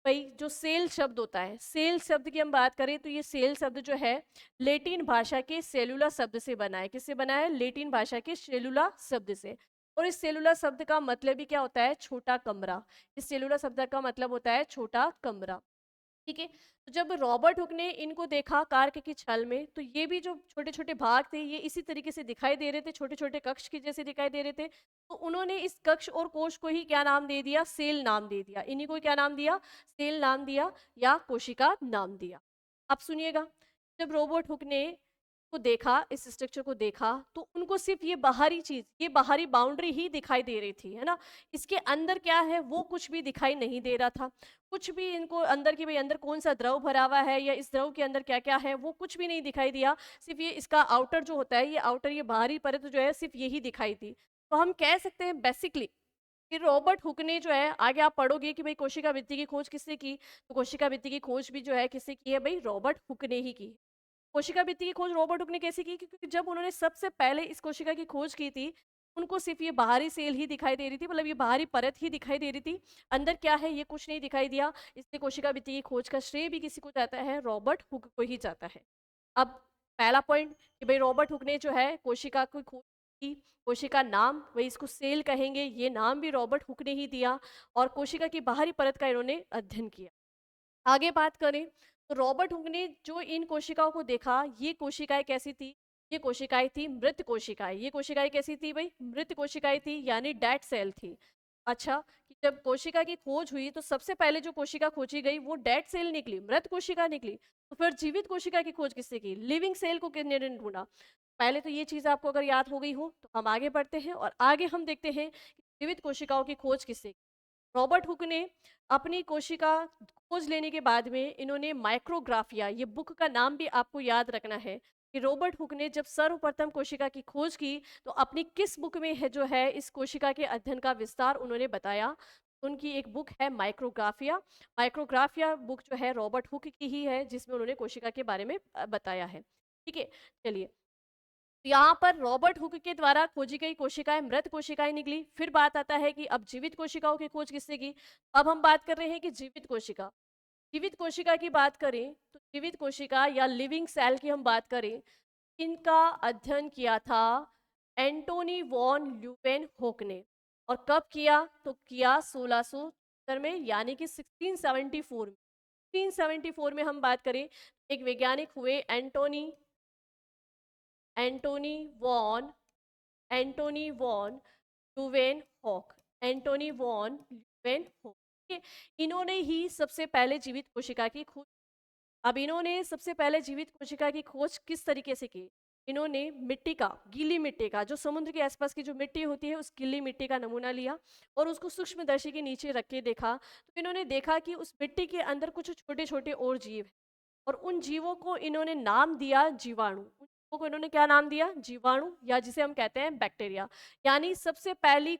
भाई जो सेल शब्द होता है, सेल शब्द की हम बात करें तो ये सेल शब्द जो है लेटिन भाषा के सेलुला शब्द से बना है। किससे बना है? लेटिन भाषा के सेलुला शब्द से। और इस सेलुला शब्द का मतलब ही क्या होता है? छोटा कमरा। इस सेलुला शब्द का मतलब होता है छोटा कमरा। ठीक है, तो जब रॉबर्ट हुक ने इनको देखा कार्क की छाल में तो ये भी जो छोटे छोटे भाग थे ये इसी तरीके से दिखाई दे रहे थे, छोटे छोटे कक्ष के जैसे दिखाई दे रहे थे। तो उन्होंने इस कक्ष और कोश को ही क्या नाम दे दिया? सेल नाम दे दिया। इन्हीं को क्या नाम दिया? सेल नाम दिया या कोशिका नाम दिया। अब सुनिएगा, जब रोबोट हुक ने को देखा, इस स्ट्रक्चर को देखा, तो उनको सिर्फ ये बाहरी चीज, ये बाहरी बाउंड्री ही दिखाई दे रही थी, है ना। इसके अंदर क्या है वो कुछ भी दिखाई नहीं दे रहा था। कुछ भी इनको अंदर की भाई अंदर कौन सा द्रव भरा हुआ है या इस द्रव के अंदर क्या क्या है वो कुछ भी नहीं दिखाई दिया। सिर्फ ये इसका आउटर जो होता है, ये आउटर ये बाहरी परत जो है सिर्फ यही दिखाई दी। तो हम कह सकते हैं बेसिकली कि रॉबर्ट हुक ने जो है, आगे आप पढ़ोगे कि भाई कोशिका वृत्ति की खोज किसने की, तो कोशिका वृत्ति की खोज भी जो है किसने की है भाई? रॉबर्ट हुक ने ही की। कोशिका वृत्ति की खोज रॉबर्ट हुक ने कैसे की? क्योंकि जब उन्होंने सबसे पहले इस कोशिका की खोज की थी उनको सिर्फ ये बाहरी सेल ही दिखाई दे रही थी, मतलब ये बाहरी परत ही दिखाई दे रही थी। अंदर क्या है ये कुछ नहीं दिखाई दिया। इसलिए कोशिका भित्ति की खोज का श्रेय भी किसी को जाता है, रॉबर्ट हुक को ही जाता है। अब पहला पॉइंट कि भाई रॉबर्ट हुक ने जो है कोशिका की खोज की। कोशिका नाम वही इसको सेल कहेंगे, ये नाम भी रॉबर्ट हुक ने ही दिया और कोशिका की बाहरी परत का इन्होंने अध्ययन किया। आगे बात करें तो रॉबर्ट हुक ने जो इन कोशिकाओं को देखा, ये कोशिकाएं कैसी थी? ये कोशिकाएं थी मृत कोशिकाएं। ये कोशिकाएं कैसी थी भाई? मृत कोशिकाएं थी, यानी डेड सेल थी। अच्छा, कि जब कोशिका की खोज हुई तो सबसे पहले जो कोशिका खोजी गई वो डेड सेल निकली, मृत कोशिका निकली। तो फिर जीवित कोशिका की खोज किससे की? लिविंग सेल को किसने ढूंढा? पहले तो ये चीज आपको अगर याद हो गई हो तो हम आगे बढ़ते हैं और आगे हम देखते हैं कि जीवित कोशिकाओं की खोज किससे की। रॉबर्ट हुक ने अपनी कोशिका खोज लेने के बाद में इन्होंने माइक्रोग्राफिया, ये बुक का नाम भी आपको याद रखना है कि रॉबर्ट हुक ने जब सर्वप्रथम कोशिका की खोज की तो अपनी किस बुक में है जो है इस कोशिका के अध्ययन का विस्तार उन्होंने बताया। उनकी एक बुक है माइक्रोग्राफिया। माइक्रोग्राफिया बुक जो है रॉबर्ट हुक की ही है, जिसमें उन्होंने कोशिका के बारे में बताया है। ठीक है, चलिए। तो यहाँ पर रॉबर्ट हुक के द्वारा खोजी गई कोशिकाएं मृत कोशिकाएं निकली। फिर बात आता है कि अब जीवित कोशिकाओं की खोज किसने की? अब हम बात कर रहे हैं कि जीवित कोशिका। जीवित कोशिका की बात करें तो जीवित कोशिका या लिविंग सेल की हम बात करें, इनका अध्ययन किया था एंटोनी वॉन ल्यूवेनहोक ने। और कब किया? तो किया 1670 में, यानी कि 1674 में। 1674 में हम बात करें, एक वैज्ञानिक हुए Antony von Antony von Leeuwenhoek. Antony von Leeuwenhoek, ठीक है? इन्होंने ही सबसे पहले जीवित कोशिका की खोज। अब इन्होंने सबसे पहले जीवित कोशिका की खोज किस तरीके से की? इन्होंने मिट्टी का, गीली मिट्टी का, जो समुद्र के आसपास की जो मिट्टी होती है उस गीली मिट्टी का नमूना लिया और उसको सूक्ष्मदर्शी के नीचे रख के देखा। तो इन्होंने देखा कि उस मिट्टी के अंदर कुछ छोटे छोटे और जीव हैं और उन जीवों को इन्होंने नाम दिया जीवाणु। उन जीवों को इन्होंने क्या नाम दिया? जीवाणु, या जिसे हम कहते हैं बैक्टीरिया। यानी सबसे पहली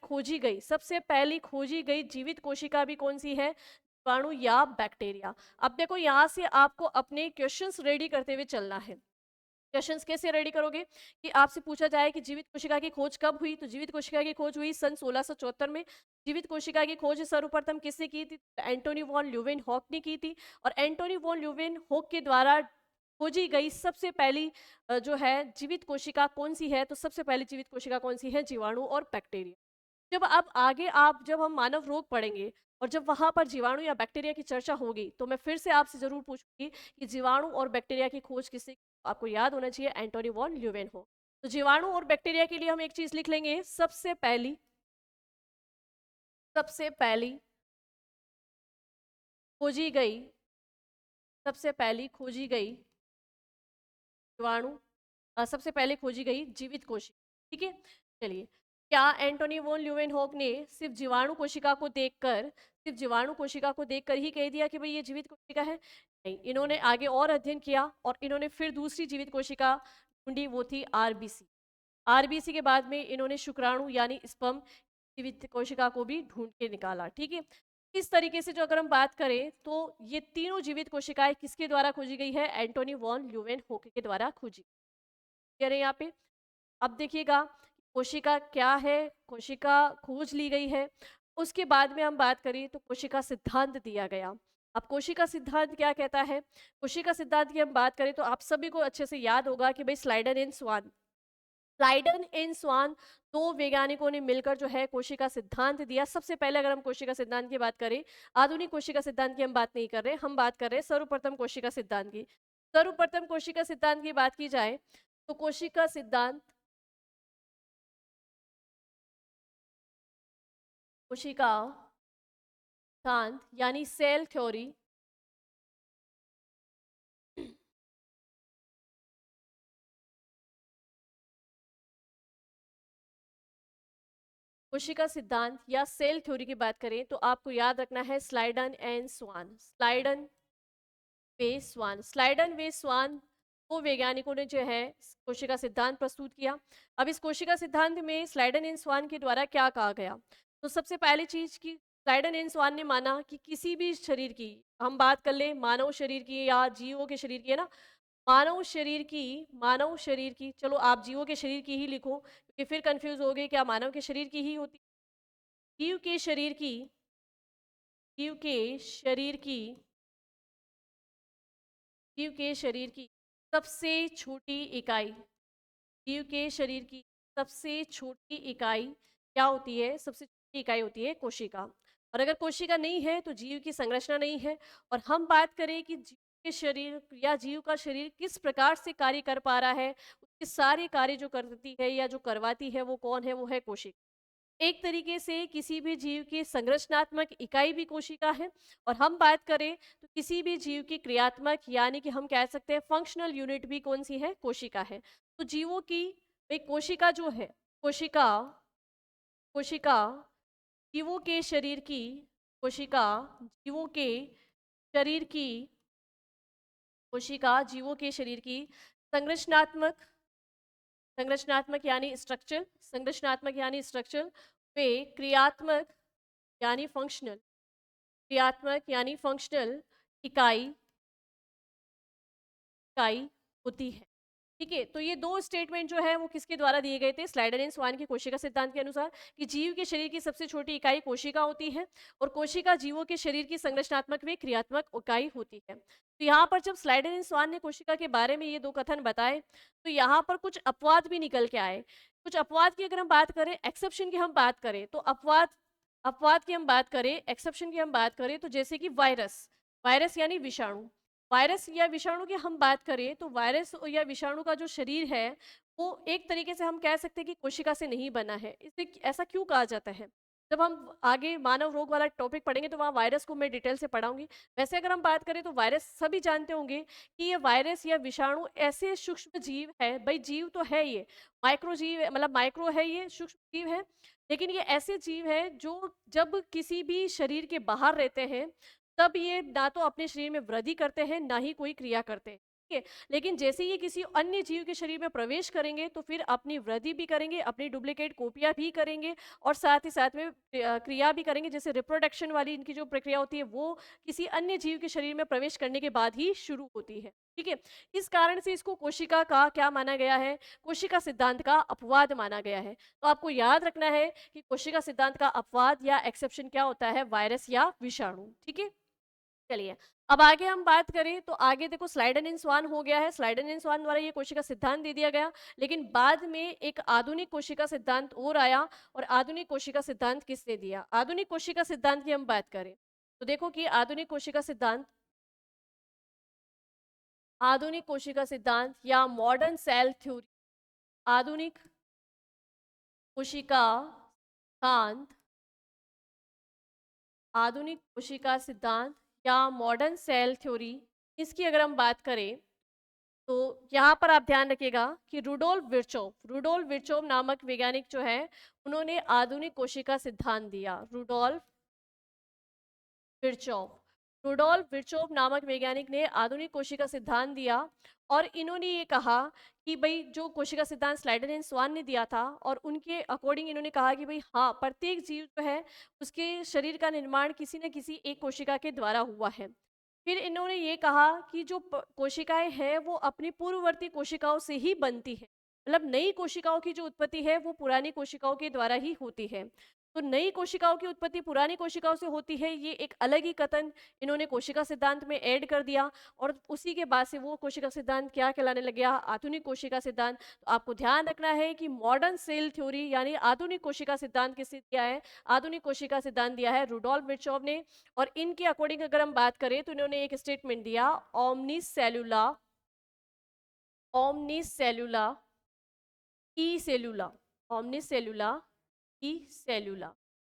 खोजी गई जीवित कोशिका भी कौन सी है? जीवाणु या बैक्टीरिया। अब देखो यहाँ से आपको अपने क्वेश्चंस रेडी करते हुए चलना है। क्वेश्चंस कैसे रेडी करोगे? कि आपसे पूछा जाए कि जीवित कोशिका की खोज कब हुई, तो जीवित कोशिका की खोज हुई सन 1674 में। जीवित कोशिका की खोज सर्वप्रथम किसने की थी? एंटोनी वॉन ल्यूवेनहॉक ने की थी। और एंटोनी वॉन ल्यूवेनहॉक के द्वारा खोजी गई सबसे पहली जो है जीवित कोशिका कौन सी है? तो सबसे पहली जीवित कोशिका कौन सी है? जीवाणु और बैक्टीरिया। जब अब आगे जब हम मानव रोग पढ़ेंगे और जब वहां पर जीवाणु या बैक्टीरिया की चर्चा होगी तो मैं फिर से आपसे जरूर पूछूंगी कि जीवाणु और बैक्टीरिया की खोज किससे? आपको याद होना चाहिए एंटोनी वॉन ल्यूवेनहोक। तो जीवाणु और बैक्टीरिया के लिए हम एक चीज लिख लेंगे, सबसे पहली खोजी गई सबसे पहली खोजी गई जीवाणु सबसे पहले खोजी गई जीवित कोशिका। ठीक है, चलिए। क्या एंटोनी वोन ल्यूवेनहोक ने सिर्फ जीवाणु कोशिका को देखकर ही कह दिया कि भाई ये जीवित कोशिका है? नहीं, इन्होंने आगे और अध्ययन किया और इन्होंने फिर दूसरी जीवित कोशिका ढूंढी, वो थी आरबीसी। आरबीसी के बाद में इन्होंने शुक्राणु यानी स्पर्म जीवित कोशिका को भी ढूंढ के निकाला। ठीक है, इस तरीके से जो अगर हम बात करें तो ये तीनों जीवित कोशिकाएं किसके द्वारा खोजी गई है? एंटोनी वॉन ल्यूवेनहोक के द्वारा खोजी कह रहे हैं यहाँ पे। अब देखिएगा कोशिका क्या है, कोशिका खोज ली गई है। उसके बाद में हम बात करें तो कोशिका सिद्धांत दिया गया। अब कोशिका सिद्धांत क्या कहता है? कोशिका सिद्धांत की हम बात करें तो आप सभी को अच्छे से याद होगा कि भाई स्लाइडन एंड स्वान दो वैज्ञानिकों ने मिलकर जो है कोशिका सिद्धांत दिया। सबसे पहले अगर हम कोशिका सिद्धांत की बात करें, आधुनिक कोशिका सिद्धांत की हम बात नहीं कर रहे, हम बात कर रहे हैं सर्वप्रथम कोशिका सिद्धांत की। सर्वप्रथम कोशिका सिद्धांत की बात की जाए तो कोशिका सिद्धांत यानी सेल थ्योरी, कोशिका सिद्धांत या सेल थ्योरी की बात करें तो आपको याद रखना है स्लाइडन वे स्वान दो वैज्ञानिकों ने जो है कोशिका सिद्धांत प्रस्तुत किया। अब इस कोशिका सिद्धांत में स्लाइडन एंड स्वान के द्वारा क्या कहा गया? तो सबसे पहली चीज की स्लाइडन एंड स्वान ने माना कि किसी भी शरीर की, हम बात कर ले मानव शरीर की या जीवों के शरीर की, है ना, मानव शरीर की, चलो आप जीवों के शरीर की ही लिखो, क्योंकि फिर कंफ्यूज हो गए क्या मानव के शरीर की ही होती। जीव के शरीर की, जीव के शरीर की, जीव के शरीर की सबसे छोटी इकाई, जीव के शरीर की सबसे छोटी इकाई क्या होती है? सबसे छोटी इकाई होती है कोशिका। और अगर कोशिका नहीं है तो जीव की संरचना नहीं है। और हम बात करें कि जीव के शरीर या जीव का शरीर किस प्रकार से कार्य कर पा रहा है, उसके सारे कार्य जो करती है या जो करवाती है वो कौन है? वो है कोशिका। एक तरीके से किसी भी जीव की संरचनात्मक इकाई भी कोशिका है। और हम बात करें तो किसी भी जीव की क्रियात्मक, यानी कि हम कह सकते हैं फंक्शनल यूनिट भी कौन सी है? कोशिका है। तो जीवों की एक कोशिका जो है, कोशिका, कोशिका जीवों के शरीर की, कोशिका जीवों के शरीर की, कोशिका जीवों के शरीर की संरचनात्मक, संरचनात्मक यानी स्ट्रक्चर, संरचनात्मक यानी स्ट्रक्चर, वे क्रियात्मक यानी फंक्शनल, क्रियात्मक यानी फंक्शनल इकाई, इकाई होती है। ठीक है, तो ये दो स्टेटमेंट जो है वो किसके द्वारा दिए गए थे? स्लाइडर एंड स्वान के कोशिका सिद्धांत के अनुसार, कि जीव के शरीर की सबसे छोटी इकाई कोशिका होती है और कोशिका जीवों के शरीर की संरचनात्मक व क्रियात्मक इकाई होती है। तो यहाँ पर जब स्लाइडर एंड स्वान ने कोशिका के बारे में ये दो कथन बताए, तो यहाँ पर कुछ अपवाद भी निकल के आए। कुछ अपवाद की अगर हम बात करें, एक्सेप्शन की हम बात करें, तो अपवाद, अपवाद की हम बात करें, एक्सेप्शन की हम बात करें, तो जैसे कि वायरस, वायरस यानी विषाणु, वायरस या विषाणु की हम बात करें तो वायरस या विषाणु का जो शरीर है वो एक तरीके से हम कह सकते हैं कि कोशिका से नहीं बना है। इसे ऐसा क्यों कहा जाता है? जब हम आगे मानव रोग वाला टॉपिक पढ़ेंगे तो वहाँ वायरस को मैं डिटेल से पढ़ाऊंगी। वैसे अगर हम बात करें तो वायरस सभी जानते होंगे कि ये वायरस या विषाणु ऐसे सूक्ष्म जीव है, भाई जीव तो है ये, माइक्रो जीव है, मतलब माइक्रो है, ये सूक्ष्म जीव है, लेकिन ये ऐसे जीव है जो जब किसी भी शरीर के बाहर रहते हैं तब ये ना तो अपने शरीर में वृद्धि करते हैं ना ही कोई क्रिया करते हैं। ठीक है, लेकिन जैसे ये किसी अन्य जीव के शरीर में प्रवेश करेंगे तो फिर अपनी वृद्धि भी करेंगे, अपनी डुप्लीकेट कॉपियां भी करेंगे और साथ ही साथ में क्रिया भी करेंगे। जैसे रिप्रोडक्शन वाली इनकी जो प्रक्रिया होती है वो किसी अन्य जीव के शरीर में प्रवेश करने के बाद ही शुरू होती है। ठीक है, इस कारण से इसको कोशिका का क्या माना गया है? कोशिका सिद्धांत का अपवाद माना गया है। तो आपको याद रखना है कि कोशिका सिद्धांत का अपवाद या एक्सेप्शन क्या होता है? वायरस या विषाणु। ठीक है, चलिए अब आगे हम बात करें तो आगे देखो स्लाइडन इन स्वान हो गया है, स्लाइडन इन स्वान द्वारा ये कोशिका सिद्धांत दे दिया गया। लेकिन बाद में एक आधुनिक कोशिका सिद्धांत और आया। और आधुनिक कोशिका सिद्धांत किसने दिया? आधुनिक कोशिका सिद्धांत की हम बात करें तो देखो कि आधुनिक कोशिका सिद्धांत, आधुनिक कोशिका सिद्धांत या मॉडर्न सेल थ्योरी, आधुनिक कोशिका सिद्धांत, आधुनिक कोशिका सिद्धांत या मॉडर्न सेल थ्योरी, इसकी अगर हम बात करें तो यहाँ पर आप ध्यान रखिएगा कि रुडोल्फ विर्चोव नामक वैज्ञानिक जो है उन्होंने आधुनिक कोशिका सिद्धांत दिया। विर्चोव रुडोल्फ विर्चोव नामक वैज्ञानिक ने आधुनिक कोशिका सिद्धांत दिया। और इन्होंने ये कहा कि भाई जो कोशिका सिद्धांत स्लाइडर एंड स्वान ने दिया था और उनके अकॉर्डिंग इन्होंने कहा कि भाई हाँ, प्रत्येक जीव जो है उसके शरीर का निर्माण किसी न किसी एक कोशिका के द्वारा हुआ है। फिर इन्होंने ये कहा कि जो कोशिकाएं हैं वो अपनी पूर्ववर्ती कोशिकाओं से ही बनती है, मतलब नई कोशिकाओं की जो उत्पत्ति है वो पुरानी कोशिकाओं के द्वारा ही होती है। तो नई कोशिकाओं की उत्पत्ति पुरानी कोशिकाओं से होती है, ये एक अलग ही कथन इन्होंने कोशिका सिद्धांत में ऐड कर दिया। और उसी के बाद से वो कोशिका सिद्धांत क्या कहलाने लग गया? आधुनिक कोशिका सिद्धांत। तो आपको ध्यान रखना है कि मॉडर्न सेल थ्योरी यानी आधुनिक कोशिका सिद्धांत किसने दिया है? आधुनिक कोशिका सिद्धांत दिया है रुडोल्फ विर्चोव ने। और इनके अकॉर्डिंग अगर हम बात करें तो इन्होंने एक स्टेटमेंट दिया, ओमनिस सेलुला, ओमनिस सेलुला ई सेलुला, ओमनिस सेलुला ई सेलुला,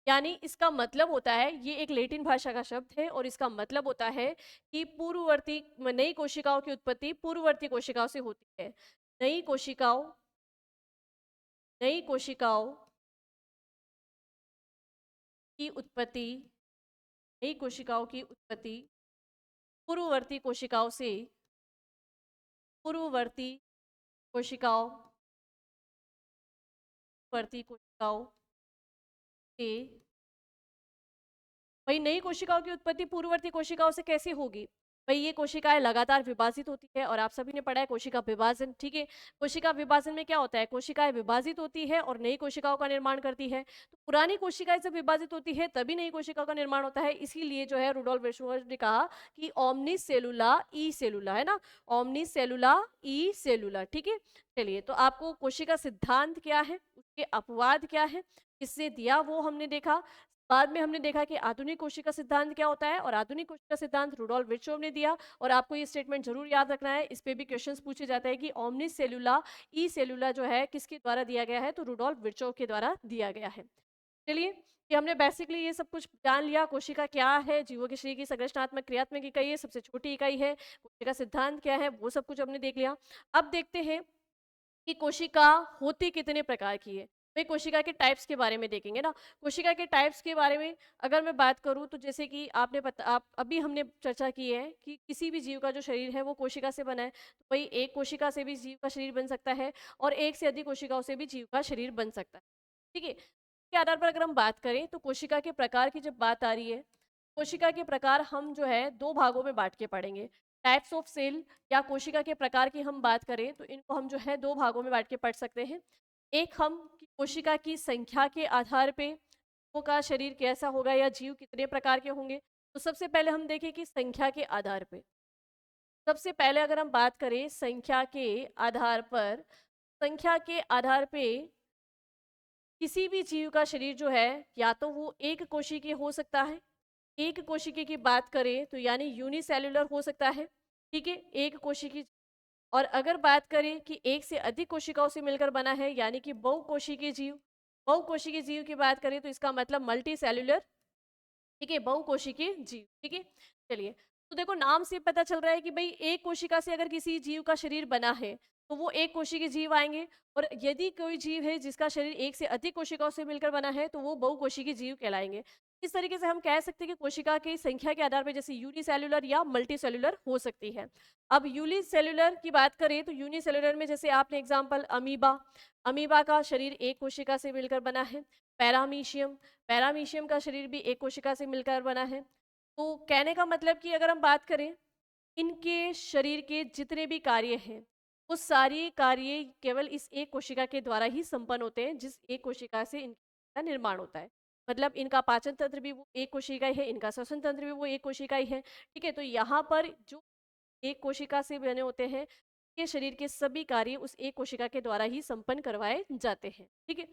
यानी इसका मतलब होता है, ये एक लैटिन भाषा का शब्द है और इसका मतलब होता है कि पूर्ववर्ती नई कोशिकाओं की उत्पत्ति पूर्ववर्ती कोशिकाओं से होती है। नई कोशिकाओं, नई कोशिकाओं की उत्पत्ति, नई कोशिकाओं की उत्पत्ति पूर्ववर्ती कोशिकाओं से, पूर्ववर्ती कोशिकाओं, पूर्ववर्ती कोशिकाओं से, भाई नई कोशिकाओं की उत्पत्ति पूर्ववर्ती कोशिकाओं से कैसे होगी? भाई ये कोशिकाएं लगातार विभाजित होती है और आप सभी ने पढ़ा है कोशिका विभाजन, ठीक है। कोशिका विभाजन में क्या होता है, कोशिकाएं विभाजित होती है और नई कोशिकाओं का निर्माण करती है। तो पुरानी कोशिकाएं जब विभाजित होती है तभी नई कोशिकाओं का निर्माण होता है। इसीलिए जो है रुडोल्फ विर्शोवर्स ने कहा कि ओमनी सेलुला ई सेलुला, है ना, ओमनी सेलुला ई सेलुला, ठीक है। चलिए, तो आपको कोशिका सिद्धांत क्या है, उसके अपवाद क्या है, किससे दिया वो हमने देखा। बाद में हमने देखा कि आधुनिक कोशिका सिद्धांत क्या होता है, और आधुनिक कोशिका सिद्धांत रुडोल्फ विर्चोव ने दिया। और आपको ये स्टेटमेंट जरूर याद रखना है, इस पे भी क्वेश्चंस पूछे जाते हैं कि ओमनी सेलुला ई सेलुला जो है किसके द्वारा दिया गया है, तो रुडोल्फ विर्चोव के द्वारा दिया गया है। चलिए, कि हमने बेसिकली ये सब कुछ जान लिया, कोशिका क्या है, जीवों के शरीर की संरचनात्मक क्रियात्मक इकाई है, सबसे छोटी इकाई है, कोशिका सिद्धांत क्या है, वो सब कुछ हमने देख लिया। अब देखते हैं कि कोशिका होती कितने प्रकार की है। भाई कोशिका के टाइप्स के बारे में देखेंगे ना। कोशिका के टाइप्स के बारे में अगर मैं बात करूं तो जैसे कि आप अभी हमने चर्चा की है कि किसी भी जीव का जो शरीर है वो कोशिका से बना है, तो भाई एक कोशिका से भी जीव का शरीर बन सकता है और एक से अधिक कोशिकाओं से भी जीव का शरीर बन सकता है, ठीक है। के आधार पर अगर हम बात करें तो कोशिका के प्रकार की जब बात आ रही है, कोशिका के प्रकार हम जो है दो भागों में बांट के पढ़ेंगे। टाइप्स ऑफ सेल या कोशिका के प्रकार की हम बात करें तो इनको हम जो है दो भागों में बांट के पढ़ सकते हैं। एक हम कि कोशिका की संख्या के आधार पे जीवों का शरीर कैसा होगा या जीव कितने प्रकार के होंगे। तो सबसे पहले हम देखें कि संख्या के आधार पे, सबसे पहले अगर हम बात करें संख्या के आधार पर, संख्या के आधार पे किसी भी जीव का शरीर जो है या तो वो एक कोशिकीय हो सकता है, एक कोशिकीय की बात करें तो यानी यूनिसेल्युलर हो सकता है, ठीक है, एक कोशिकीय। और अगर बात करें कि एक से अधिक कोशिकाओं से मिलकर बना है यानी कि बहुकोशिकीय जीव, बहुकोशिकीय जीव की बात करें तो इसका मतलब मल्टी सेल्युलर, ठीक है, बहुकोशिकीय जीव, ठीक है। चलिए, तो देखो नाम से पता चल रहा है कि भाई एक कोशिका से अगर किसी जीव का शरीर बना है तो वो एक कोशिकीय जीव आएंगे, और यदि कोई जीव है जिसका शरीर एक से अधिक कोशिकाओं से मिलकर बना है तो वो बहुकोशिकीय जीव कहलाएंगे। इस तरीके से हम कह सकते हैं कि कोशिका की संख्या के आधार पर जैसे यूनिसेल्युलर या मल्टी सेल्युलर हो सकती है। अब यूनिसेल्युलर की बात करें तो यूनिसेल्युलर में जैसे आपने एग्जाम्पल अमीबा, अमीबा का शरीर एक कोशिका से मिलकर बना है। पैरामीशियम, पैरामीशियम का शरीर भी एक कोशिका से मिलकर बना है। तो कहने का मतलब कि अगर हम बात करें इनके शरीर के जितने भी कार्य हैं वो सारे कार्य केवल इस एक कोशिका के द्वारा ही संपन्न होते हैं, जिस एक कोशिका से इनका निर्माण होता है। मतलब इनका पाचन तंत्र भी वो एक कोशिका ही है, इनका श्वसन तंत्र भी वो एक कोशिका ही है, ठीक है। तो यहाँ पर जो एक कोशिका से बने होते हैं के शरीर के सभी कार्य उस एक कोशिका के द्वारा ही संपन्न करवाए जाते हैं, ठीक है।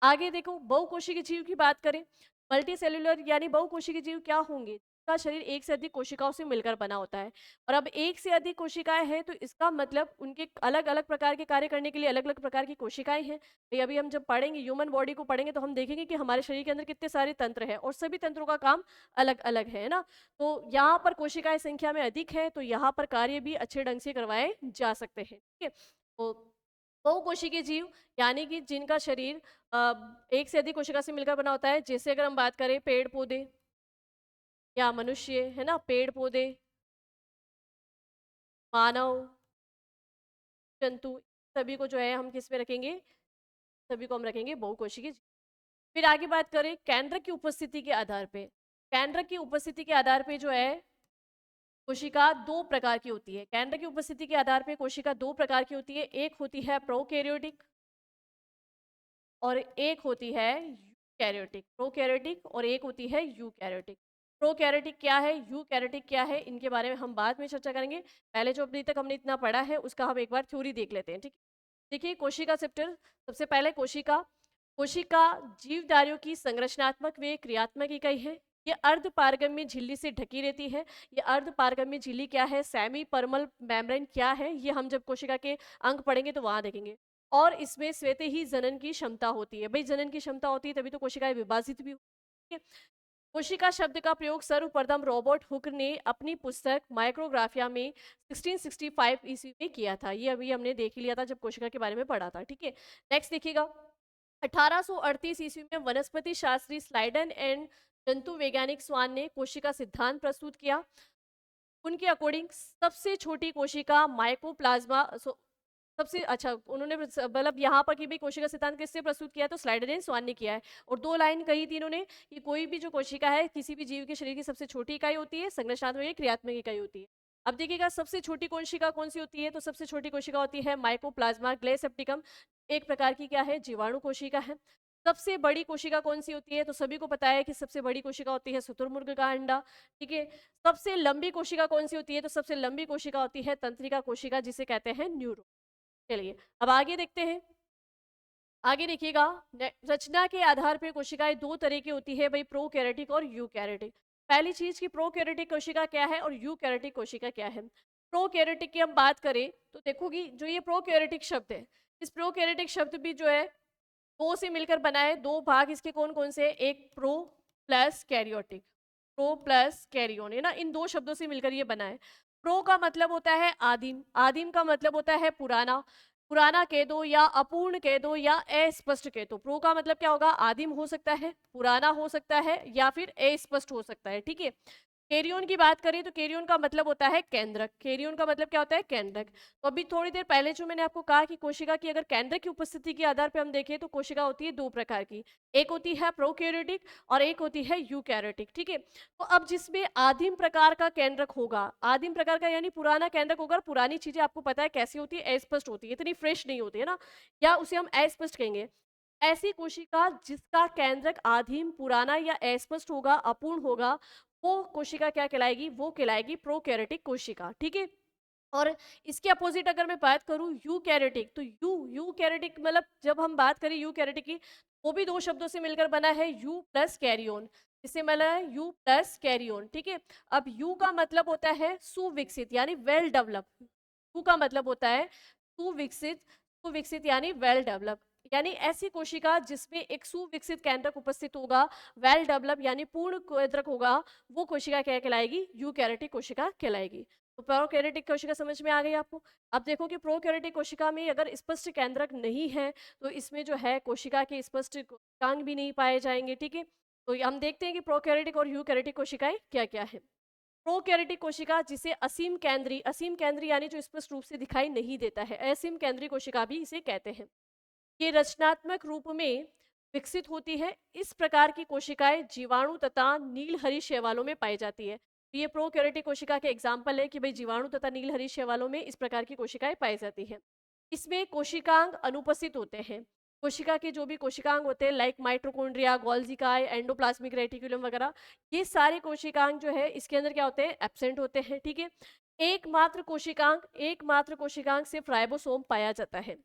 आगे देखो बहुकोशिकीय जीव की बात करें, मल्टी सेल्युलर यानी बहुकोशिकीय जीव क्या होंगे, का शरीर एक से अधिक कोशिकाओं से मिलकर बना होता है। और अब एक से अधिक कोशिकाएं हैं तो इसका मतलब उनके अलग अलग प्रकार के कार्य करने के लिए अलग अलग प्रकार की कोशिकाएं हैं। तो अभी हम जब पढ़ेंगे ह्यूमन बॉडी को पढ़ेंगे तो हम देखेंगे कि हमारे शरीर के अंदर कितने सारे तंत्र हैं और सभी तंत्रों का काम अलग अलग है ना। तो यहाँ पर कोशिकाएं संख्या में अधिक है तो यहाँ पर कार्य भी अच्छे ढंग से करवाए जा सकते हैं, ठीक है। तो बहुकोशिकीय जीव यानी कि जिनका शरीर एक से अधिक कोशिका से मिलकर बना होता है, जैसे अगर हम बात करें पेड़ पौधे या मनुष्य, है ना, पेड़ पौधे, मानव, जंतु, सभी को जो है हम किस में रखेंगे, सभी को हम रखेंगे बहुकोशिकीय जीव। फिर आगे बात करें केंद्रक की उपस्थिति के आधार पे, केंद्रक की उपस्थिति के आधार पे जो है कोशिका दो प्रकार की होती है। केंद्रक की उपस्थिति के आधार पे कोशिका दो प्रकार की होती है, एक होती है प्रोकैरियोटिक और एक होती है यूकैरियोटिक। प्रोकैरियोटिक और एक होती है यूकैरियोटिक। प्रोकैरियोटिक क्या है, यूकैरियोटिक क्या है, इनके बारे में हम बाद में चर्चा करेंगे। पहले जो अभी तक हमने इतना पढ़ा है उसका हम एक बार थ्योरी देख लेते हैं, ठीक है। देखिए कोशिका चैप्टर, सबसे पहले कोशिका, कोशिका जीवधारियों की संरचनात्मक व क्रियात्मक इकाई है। ये अर्ध पारगम्य झिल्ली से ढकी रहती है। ये अर्ध पारगम्य झिल्ली क्या है, सेमी परमल मेम्ब्रेन क्या है, ये हम जब कोशिका के अंग पढ़ेंगे तो वहां देखेंगे। और इसमें स्वतः ही जनन की क्षमता होती है। भाई जनन की क्षमता होती है तभी तो कोशिकाएं विभाजित भी होती है। कोशिका शब्द का प्रयोग सर्वप्रथम रॉबर्ट हुक ने अपनी पुस्तक माइक्रोग्राफिया में 1665 ईस्वी में किया था। ये अभी हमने देख ही लिया था जब कोशिका के बारे में पढ़ा था, ठीक है। नेक्स्ट देखिएगा 1838 ईस्वी में वनस्पति शास्त्री स्लाइडन एंड जंतु वैज्ञानिक स्वान ने कोशिका सिद्धांत प्रस्तुत किया। उनके अकॉर्डिंग सबसे छोटी कोशिका माइकोप्लाज्मा, सबसे अच्छा उन्होंने मतलब यहाँ पर की भी कोशिका सिद्धांत किससे प्रस्तुत किया, तो स्लाइडर ने स्वान ने किया है। और दो लाइन कही थी इन्होंने कि कोई भी जो कोशिका है किसी भी जीव के शरीर की सबसे छोटी इकाई होती है, संरचनात्मक क्रियात्मक इकाई होती है। अब देखिएगा सबसे छोटी कोशिका कौन सी होती है, तो सबसे छोटी कोशिका होती है माइकोप्लाज्मा ग्लेसेप्टिकम, एक प्रकार की क्या है, जीवाणु कोशिका है। सबसे बड़ी कोशिका कौन सी होती है, तो सभी को पता है कि सबसे बड़ी कोशिका होती है शुतुरमुर्ग का अंडा। ठीक है। सबसे लंबी कोशिका कौन सी होती है, तो सबसे लंबी कोशिका होती है तंत्रिका कोशिका, जिसे कहते हैं न्यूरो। चलिए अब आगे देखते हैं। आगे देखिएगा, रचना के आधार पर कोशिकाएं दो तरह की होती है भाई, प्रोकैरियोटिक और यूकैरियोटिक। पहली चीज की प्रोकैरियोटिक कोशिका क्या है और यूकैरियोटिक कोशिका क्या है। प्रोकैरियोटिक की हम बात करें तो देखोगी जो ये प्रोकैरियोटिक शब्द है, इस प्रोकैरियोटिक शब्द भी जो है दो से मिलकर बना है। दो भाग इसके कौन कौन से, एक pro plus karyotic, pro plus कैरियोन, है ना, इन दो शब्दों से मिलकर ये बना है। प्रो का मतलब होता है आदिम, आदिम का मतलब होता है पुराना, पुराना कह दो या अपूर्ण कह दो या अस्पष्ट कह दो। प्रो का मतलब क्या होगा, आदिम हो सकता है, पुराना हो सकता है या फिर अस्पष्ट हो सकता है। ठीक है। कैरियन की बात करें तो कैरियन का मतलब होता है केंद्रक, कैरियन का मतलब क्या होता है, केंद्रक। तो अभी थोड़ी देर पहले जो मैंने आपको कहा कि कोशिका की अगर केंद्रक की उपस्थिति के आधार पर हम देखें तो कोशिका होती है दो प्रकार की, एक होती है प्रोकैरियोटिक और एक होती है यूकैरियोटिक। ठीक है। तो अब जिसमें आदिम प्रकार का केंद्रक होगा, आदिम प्रकार का यानी पुराना केंद्रक होगा, पुरानी चीजें आपको पता है कैसी होती है, अस्पष्ट होती है, इतनी फ्रेश नहीं होती है ना, या उसे हम अस्पष्ट कहेंगे। ऐसी कोशिका जिसका केंद्रक आदिम, पुराना या अस्पष्ट होगा, अपूर्ण होगा, वो कोशिका क्या कहलाएगी, वो कहलाएगी प्रोकैरियोटिक कोशिका। ठीक है। और इसके अपोजिट अगर मैं बात करूं यूकैरियोटिक, तो यूकैरियोटिक मतलब जब हम बात करें यूकैरियोटिक की, वो भी दो शब्दों से मिलकर बना है, यू प्लस कैरियोन, इससे मिला है यू प्लस कैरियोन। ठीक है। अब यू का मतलब होता है सुविकसित यानी वेल डेवलप, यू का मतलब होता है सुविकसित, सुविकसित यानी वेल डेवलप, यानी ऐसी कोशिका जिसमें एक सुविकसित केंद्रक उपस्थित होगा, वेल डेवलप यानी पूर्ण केंद्रक होगा, वो कोशिका क्या कहलाएगी, यूकैरियोटिक कोशिका कहलाएगी। तो प्रोकैरियोटिक कोशिका समझ में आ गई आपको। अब देखो कि प्रोकैरियोटिक कोशिका में अगर स्पष्ट केंद्रक नहीं है तो इसमें जो है कोशिका के स्पष्ट कोशिकांग भी नहीं पाए जाएंगे। ठीक है। तो हम देखते हैं कि प्रोकैरियोटिक और यूकैरियोटिक कोशिकाएं क्या क्या है। प्रोकैरियोटिक कोशिका जिसे असीम केंद्री, असीम केंद्री यानी जो स्पष्ट रूप से दिखाई नहीं देता है, असीम केंद्री कोशिका भी इसे कहते हैं। ये रचनात्मक रूप में विकसित होती है। इस प्रकार की कोशिकाएं जीवाणु तथा नीलहरी शैवालों में पाई जाती है। तो ये प्रोकैरियोटिक कोशिका के एग्जाम्पल है कि भाई जीवाणु तथा नीलहरी शैवालों में इस प्रकार की कोशिकाएं पाई जाती हैं। इसमें कोशिकांग अनुपस्थित होते हैं। कोशिका के जो भी कोशिकांग होते हैं लाइक माइटोकॉन्ड्रिया, गोल्गी काय, एंडोप्लाज्मिक रेटिकुलम वगैरह, ये सारे कोशिकांग जो है इसके अंदर क्या होते हैं, एब्सेंट होते हैं। ठीक है। एकमात्र कोशिकांग सिर्फ राइबोसोम पाया जाता है।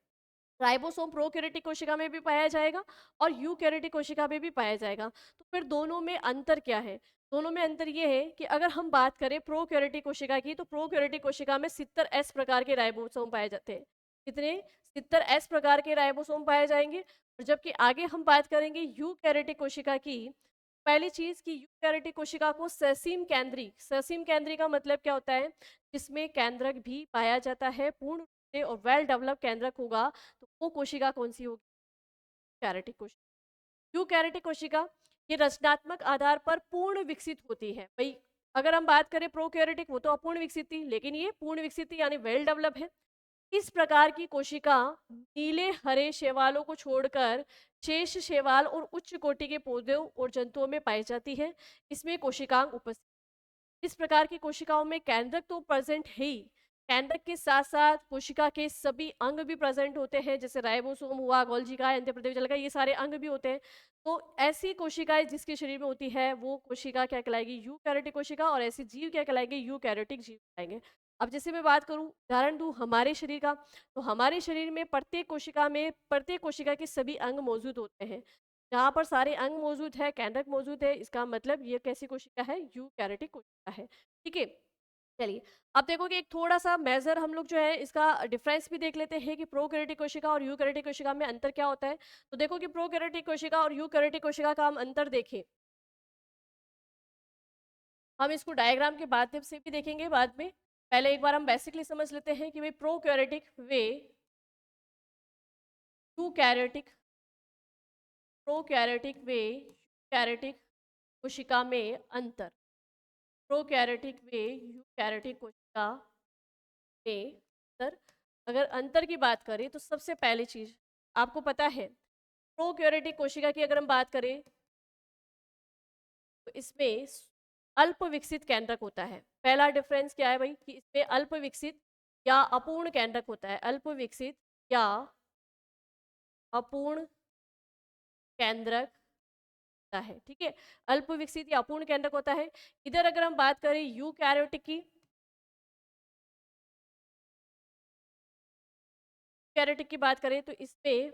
राइबोसोम प्रोकैरियोटिक कोशिका में भी पाया जाएगा और यूकैरियोटिक कोशिका में भी पाया जाएगा। तो फिर दोनों में अंतर क्या है, दोनों में अंतर ये है कि अगर हम बात करें प्रोकैरियोटिक कोशिका की, तो प्रोकैरियोटिक कोशिका में 70 एस प्रकार के राइबोसोम पाए जाते हैं। कितने, 70 एस प्रकार के राइबोसोम पाए जाएंगे। और जबकि आगे हम बात करेंगे यूकैरियोटिक कोशिका की, पहली चीज की यूकैरियोटिक कोशिका को ससीम केंद्री, ससीम केंद्री का मतलब क्या होता है, जिसमें केंद्रक भी पाया जाता है पूर्ण रूप से और वेल डेवलप केंद्रक होगा, तो वो कोशिका कौन सी होगी, कैरेटिक कोशिका। यूकैरियोटिक कोशिका ये रचनात्मक आधार पर पूर्ण विकसित होती है भाई। अगर हम बात करें प्रोकैरियोटिक, वो तो अपूर्ण विकसित थी, लेकिन ये पूर्ण विकसित थी यानी वेल डेवलप है। इस प्रकार की कोशिका नीले हरे शैवालों को छोड़कर शेष शैवाल और उच्च कोटि के पौधों और जंतुओं में पाई जाती है। इसमें कोशिकांग उपस्थित, इस प्रकार की कोशिकाओं में केंद्रक तो प्रेजेंट है ही, केंद्रक के साथ साथ कोशिका के सभी अंग भी प्रेजेंट होते हैं, जैसे राइबोसोम हुआ, गोल्गी काय, अंत्यप्रदेश का, ये सारे अंग भी होते हैं। तो ऐसी कोशिकाएं जिसके शरीर में होती है वो कोशिका क्या कहलाएगी, यूकैरियोटिक कोशिका, और ऐसी जीव क्या कहलाएंगे, यूकैरियोटिक जीव कहलाएंगे। अब जैसे मैं बात करूं, उदाहरण दूं हमारे शरीर का, तो हमारे शरीर में प्रत्येक कोशिका के सभी अंग मौजूद होते हैं। जहाँ पर सारे अंग मौजूद है, केंद्रक मौजूद है, इसका मतलब ये कैसी कोशिका है, यूकैरियोटिक कोशिका है। ठीक है। चलिए अब देखो कि एक थोड़ा सा मेजर हम लोग जो है इसका डिफरेंस भी देख लेते हैं कि प्रोकैरियोटिक कोशिका और यूकैरियोटिक कोशिका में अंतर क्या होता है। तो देखो कि प्रोकैरियोटिक कोशिका और यूकैरियोटिक कोशिका का हम अंतर देखें, हम इसको डायग्राम के माध्यम से भी देखेंगे बाद में। पहले एक बार हम बेसिकली समझ लेते हैं कि भाई प्रोकैरियोटिक वे, यूकैरियोटिक, प्रोकैरियोटिक वे, यूकैरियोटिक कोशिका में अंतर, प्रोकैरियोटिक वे, यूकैरियोटिक कोशिका में अंतर। अगर अंतर की बात करें तो सबसे पहली चीज आपको पता है, प्रोकैरियोटिक कोशिका की अगर हम बात करें तो इसमें अल्प विकसित केंद्रक होता है। पहला डिफरेंस क्या है भाई कि इसमें अल्प विकसित या अपूर्ण केंद्रक होता है, अल्प विकसित या अपूर्ण केंद्रक होता है, ठीक है। अल्प विकसित या अपूर्ण केंद्रक होता है। इधर अगर हम बात करें यूकैरियोटिक की, यूकैरियोटिक की बात करें तो इसमें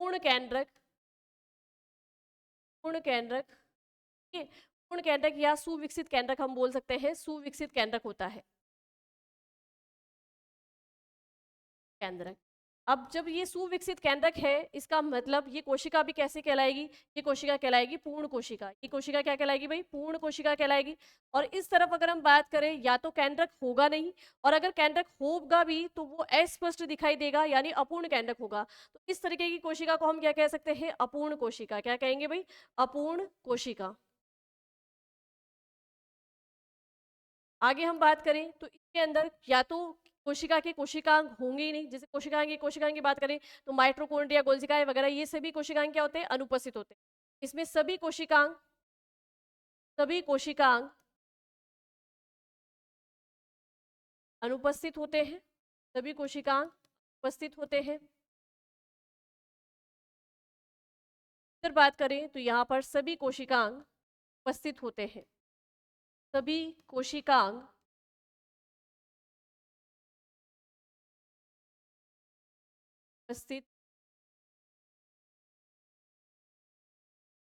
पूर्ण केंद्रक, पूर्ण केंद्रक, ठीक है, पूर्ण केंद्रक या सुविकसित केंद्रक हम बोल सकते हैं, सुविकसित केंद्रक होता है केंद्रक। अब जब ये सुविकसित केंद्रक है, इसका मतलब ये कोशिका भी कैसे कहलाएगी, ये कोशिका कहलाएगी पूर्ण कोशिका। ये कोशिका क्या कहलाएगी भाई, पूर्ण कोशिका कहलाएगी। और इस तरफ अगर हम बात करें, या तो केंद्रक होगा नहीं, और अगर केंद्रक होगा भी तो वो अस्पष्ट दिखाई देगा, यानी अपूर्ण केंद्रक होगा। तो इस तरीके की कोशिका को हम क्या कह सकते हैं, अपूर्ण कोशिका। क्या कहेंगे भाई, अपूर्ण कोशिका। आगे हम बात करें तो इसके अंदर या तो कोशिका के कोशिकांग होंगे ही नहीं, जैसे कोशिकांग की बात करें तो माइटोकॉन्ड्रिया, गोल्जिकाएं वगैरह, ये सभी कोशिकांग क्या होते हैं, अनुपस्थित होते हैं। इसमें सभी कोशिकांग अनुपस्थित होते हैं, सभी कोशिकांग उपस्थित होते हैं। इधर बात करें तो यहाँ पर सभी कोशिकांग उपस्थित होते हैं, सभी कोशिकांग उपस्थित।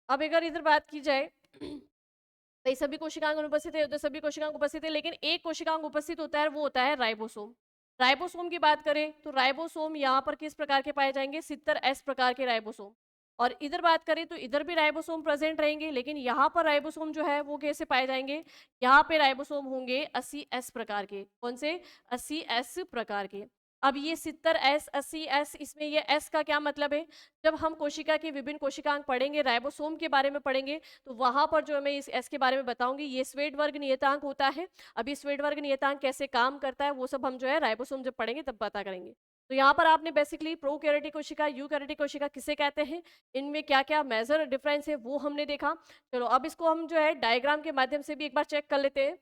अब अगर इधर बात की जाए भाई सभी कोशिकांग अनुपस्थित है, उधर सभी कोशिकांग उपस्थित है, लेकिन एक कोशिकांग उपस्थित होता है, वो होता है राइबोसोम। राइबोसोम की बात करें तो राइबोसोम यहाँ पर किस प्रकार के पाए जाएंगे, 70S प्रकार के राइबोसोम। और इधर बात करें तो इधर भी राइबोसोम प्रेजेंट रहेंगे, लेकिन यहाँ पर राइबोसोम जो है वो कैसे पाए जाएंगे, यहाँ पे राइबोसोम होंगे 80S प्रकार के। कौन से, 80S प्रकार के। अब ये 70S 80S, इसमें ये S का क्या मतलब है, जब हम कोशिका के विभिन्न कोशिकांग पढ़ेंगे, राइबोसोम के बारे में पढ़ेंगे, तो वहां पर जो मैं इस S के बारे में बताऊंगी, ये स्वेडवर्ग नियतांक होता है। अभी स्वेडवर्ग नियतांक कैसे काम करता है वो सब हम जो है राइबोसोम जब पढ़ेंगे तब पता करेंगे। तो यहाँ पर आपने बेसिकली प्रोकैरियोटिक कोशिका, यूकैरियोटिक कोशिका किसे कहते हैं, इनमें क्या क्या मेजर डिफरेंस है वो हमने देखा। चलो अब इसको हम जो है डायग्राम के माध्यम से भी एक बार चेक कर लेते हैं।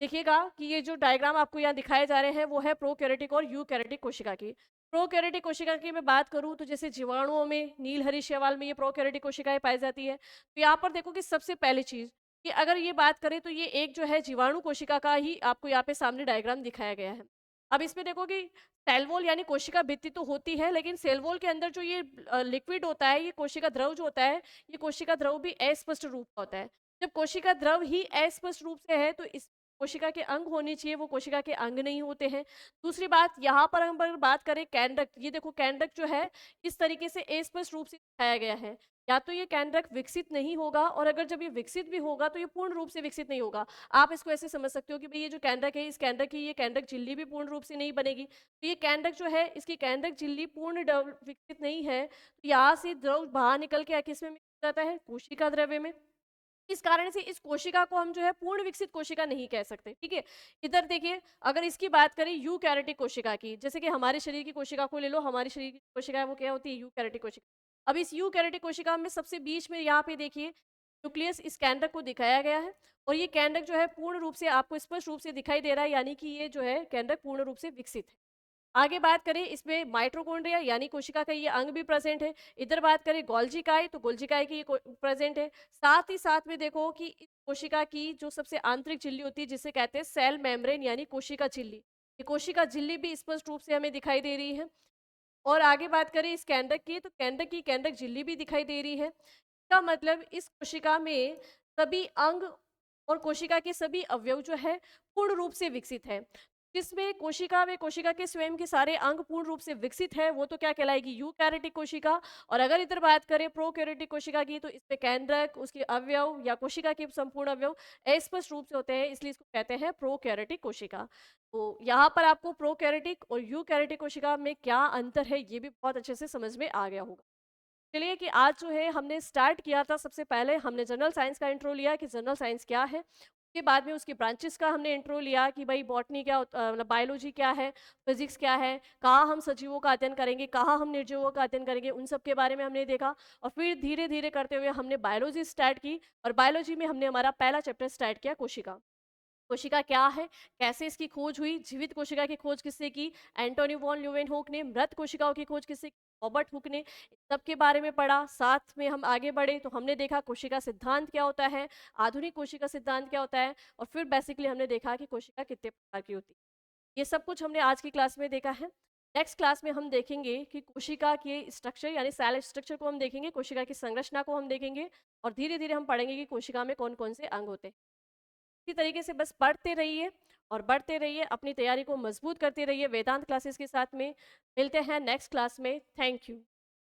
देखिएगा कि ये जो डायग्राम आपको यहाँ दिखाए जा रहे हैं वो है प्रोकैरियोटिक और यूकैरियोटिक कोशिका की। प्रोकैरियोटिक कोशिका की मैं बात करूं तो जैसे जीवाणुओं में, नीलहरी शैवाल में ये प्रोकैरियोटिक कोशिकाएं पाई जाती है। तो यहाँ पर देखो कि सबसे पहली चीज कि अगर ये बात करें तो ये एक जो है जीवाणु कोशिका का ही आपको यहाँ पे सामने डायग्राम दिखाया गया है। अब इसमें देखो कि सेल वॉल यानी कोशिका भित्ति तो होती है, लेकिन सेल वॉल के अंदर जो ये लिक्विड होता है, ये कोशिका द्रव जो होता है, ये कोशिका द्रव भी अस्पष्ट रूप का होता है। जब कोशिका द्रव ही अस्पष्ट रूप से है तो इस कोशिका के अंग होने चाहिए, वो कोशिका के अंग नहीं होते हैं। दूसरी बात, यहाँ पर हम अगर बात करें केंद्रक, ये देखो केंद्रक जो है इस तरीके से अस्पष्ट रूप से दिखाया गया है। या तो ये केंद्रक विकसित नहीं होगा, और अगर जब ये विकसित भी होगा तो ये पूर्ण रूप से विकसित नहीं होगा। आप इसको ऐसे समझ सकते हो कि भाई ये जो केंद्रक है, इस केंद्रक की ये केंद्रक झिल्ली भी पूर्ण रूप से नहीं बनेगी। तो ये केंद्रक जो है, इसकी केंद्रक झिल्ली पूर्ण विकसित नहीं है, तो यहाँ से द्रव बाहर निकल के किस में मिल जाता है, कोशिका द्रव्य में। इस कारण से इस कोशिका को हम जो है पूर्ण विकसित कोशिका नहीं कह सकते, ठीक है। इधर देखिए, अगर इसकी बात करें यूकैरियोटिक कोशिका की, जैसे कि हमारे शरीर की कोशिका को ले लो, हमारे शरीर की कोशिका है वो क्या होती है, यूकैरियोटिक कोशिका। अब इस यूकैरियोटिक कोशिका में सबसे बीच में यहाँ पे देखिए न्यूक्लियस, इस केंद्रक को दिखाया गया है, और ये केंद्रक जो है पूर्ण रूप से आपको स्पष्ट रूप से दिखाई दे रहा है, यानी कि ये जो है केंद्रक पूर्ण रूप से विकसित है। आगे बात करें, इसमें माइटोकॉन्ड्रिया यानी कोशिका का ये अंग भी प्रेजेंट है। इधर बात करें गोल्जिकाई, तो गोल्जिकाई की ये प्रेजेंट है। साथ ही साथ में देखो कि इस कोशिका की जो सबसे आंतरिक झिल्ली होती है, जिसे कहते हैं सेल मेम्ब्रेन यानी कोशिका झिल्ली, ये कोशिका झिल्ली भी स्पष्ट रूप से हमें दिखाई दे रही है। और आगे बात करें इस केंद्रक की, तो केंद्रक की केंद्रक झिल्ली भी दिखाई दे रही है। इसका मतलब इस कोशिका में सभी अंग और कोशिका के सभी अवयव जो है पूर्ण रूप से विकसित है। जिसमें कोशिका में कोशिका के स्वयं के सारे अंग पूर्ण रूप से विकसित है, वो तो क्या कहलाएगी, यूकैरियोटिक कोशिका। और अगर इधर बात करें प्रोकैरियोटिक कोशिका की, तो इसमें केंद्रक, उसके अवयव या कोशिका के संपूर्ण अवयव अस्पष्ट रूप से होते हैं, इसलिए इसको कहते हैं प्रोकैरियोटिक कोशिका। तो यहाँ पर आपको प्रोकैरियोटिक और यूकैरियोटिक कोशिका में क्या अंतर है ये भी बहुत अच्छे से समझ में आ गया होगा। चलिए कि आज जो है हमने स्टार्ट किया था, सबसे पहले हमने जनरल साइंस का इंट्रो लिया कि जनरल साइंस क्या है। उसके बाद में उसकी ब्रांचेस का हमने इंट्रो लिया कि भाई बॉटनी क्या मतलब बायोलॉजी क्या है, फिजिक्स क्या है, कहाँ हम सजीवों का अध्ययन करेंगे, कहाँ हम निर्जीवों का अध्ययन करेंगे, उन सब के बारे में हमने देखा। और फिर धीरे धीरे करते हुए हमने बायोलॉजी स्टार्ट की, और बायोलॉजी में हमने हमारा पहला चैप्टर स्टार्ट किया, कोशिका। कोशिका क्या है, कैसे इसकी खोज हुई, जीवित कोशिका की खोज किसने की, एंटोनी वॉन ल्यूवेनहोक ने, मृत कोशिकाओं की खोज किसने की, रॉबर्ट हुक ने, इन सब के बारे में पढ़ा। साथ में हम आगे बढ़े तो हमने देखा कोशिका सिद्धांत क्या होता है, आधुनिक कोशिका सिद्धांत क्या होता है, और फिर बेसिकली हमने देखा कि कोशिका कितने प्रकार की होती है। ये सब कुछ हमने आज की क्लास में देखा है। नेक्स्ट क्लास में हम देखेंगे कि कोशिका के स्ट्रक्चर यानी सेल स्ट्रक्चर को हम देखेंगे, कोशिका की संरचना को हम देखेंगे, और धीरे-धीरे हम पढ़ेंगे कि कोशिका में कौन-कौन से अंग होते हैं। इसी तरीके से बस पढ़ते रहिए और बढ़ते रहिए, अपनी तैयारी को मजबूत करते रहिए वेदांत क्लासेस के साथ में। मिलते हैं नेक्स्ट क्लास में। Thank you.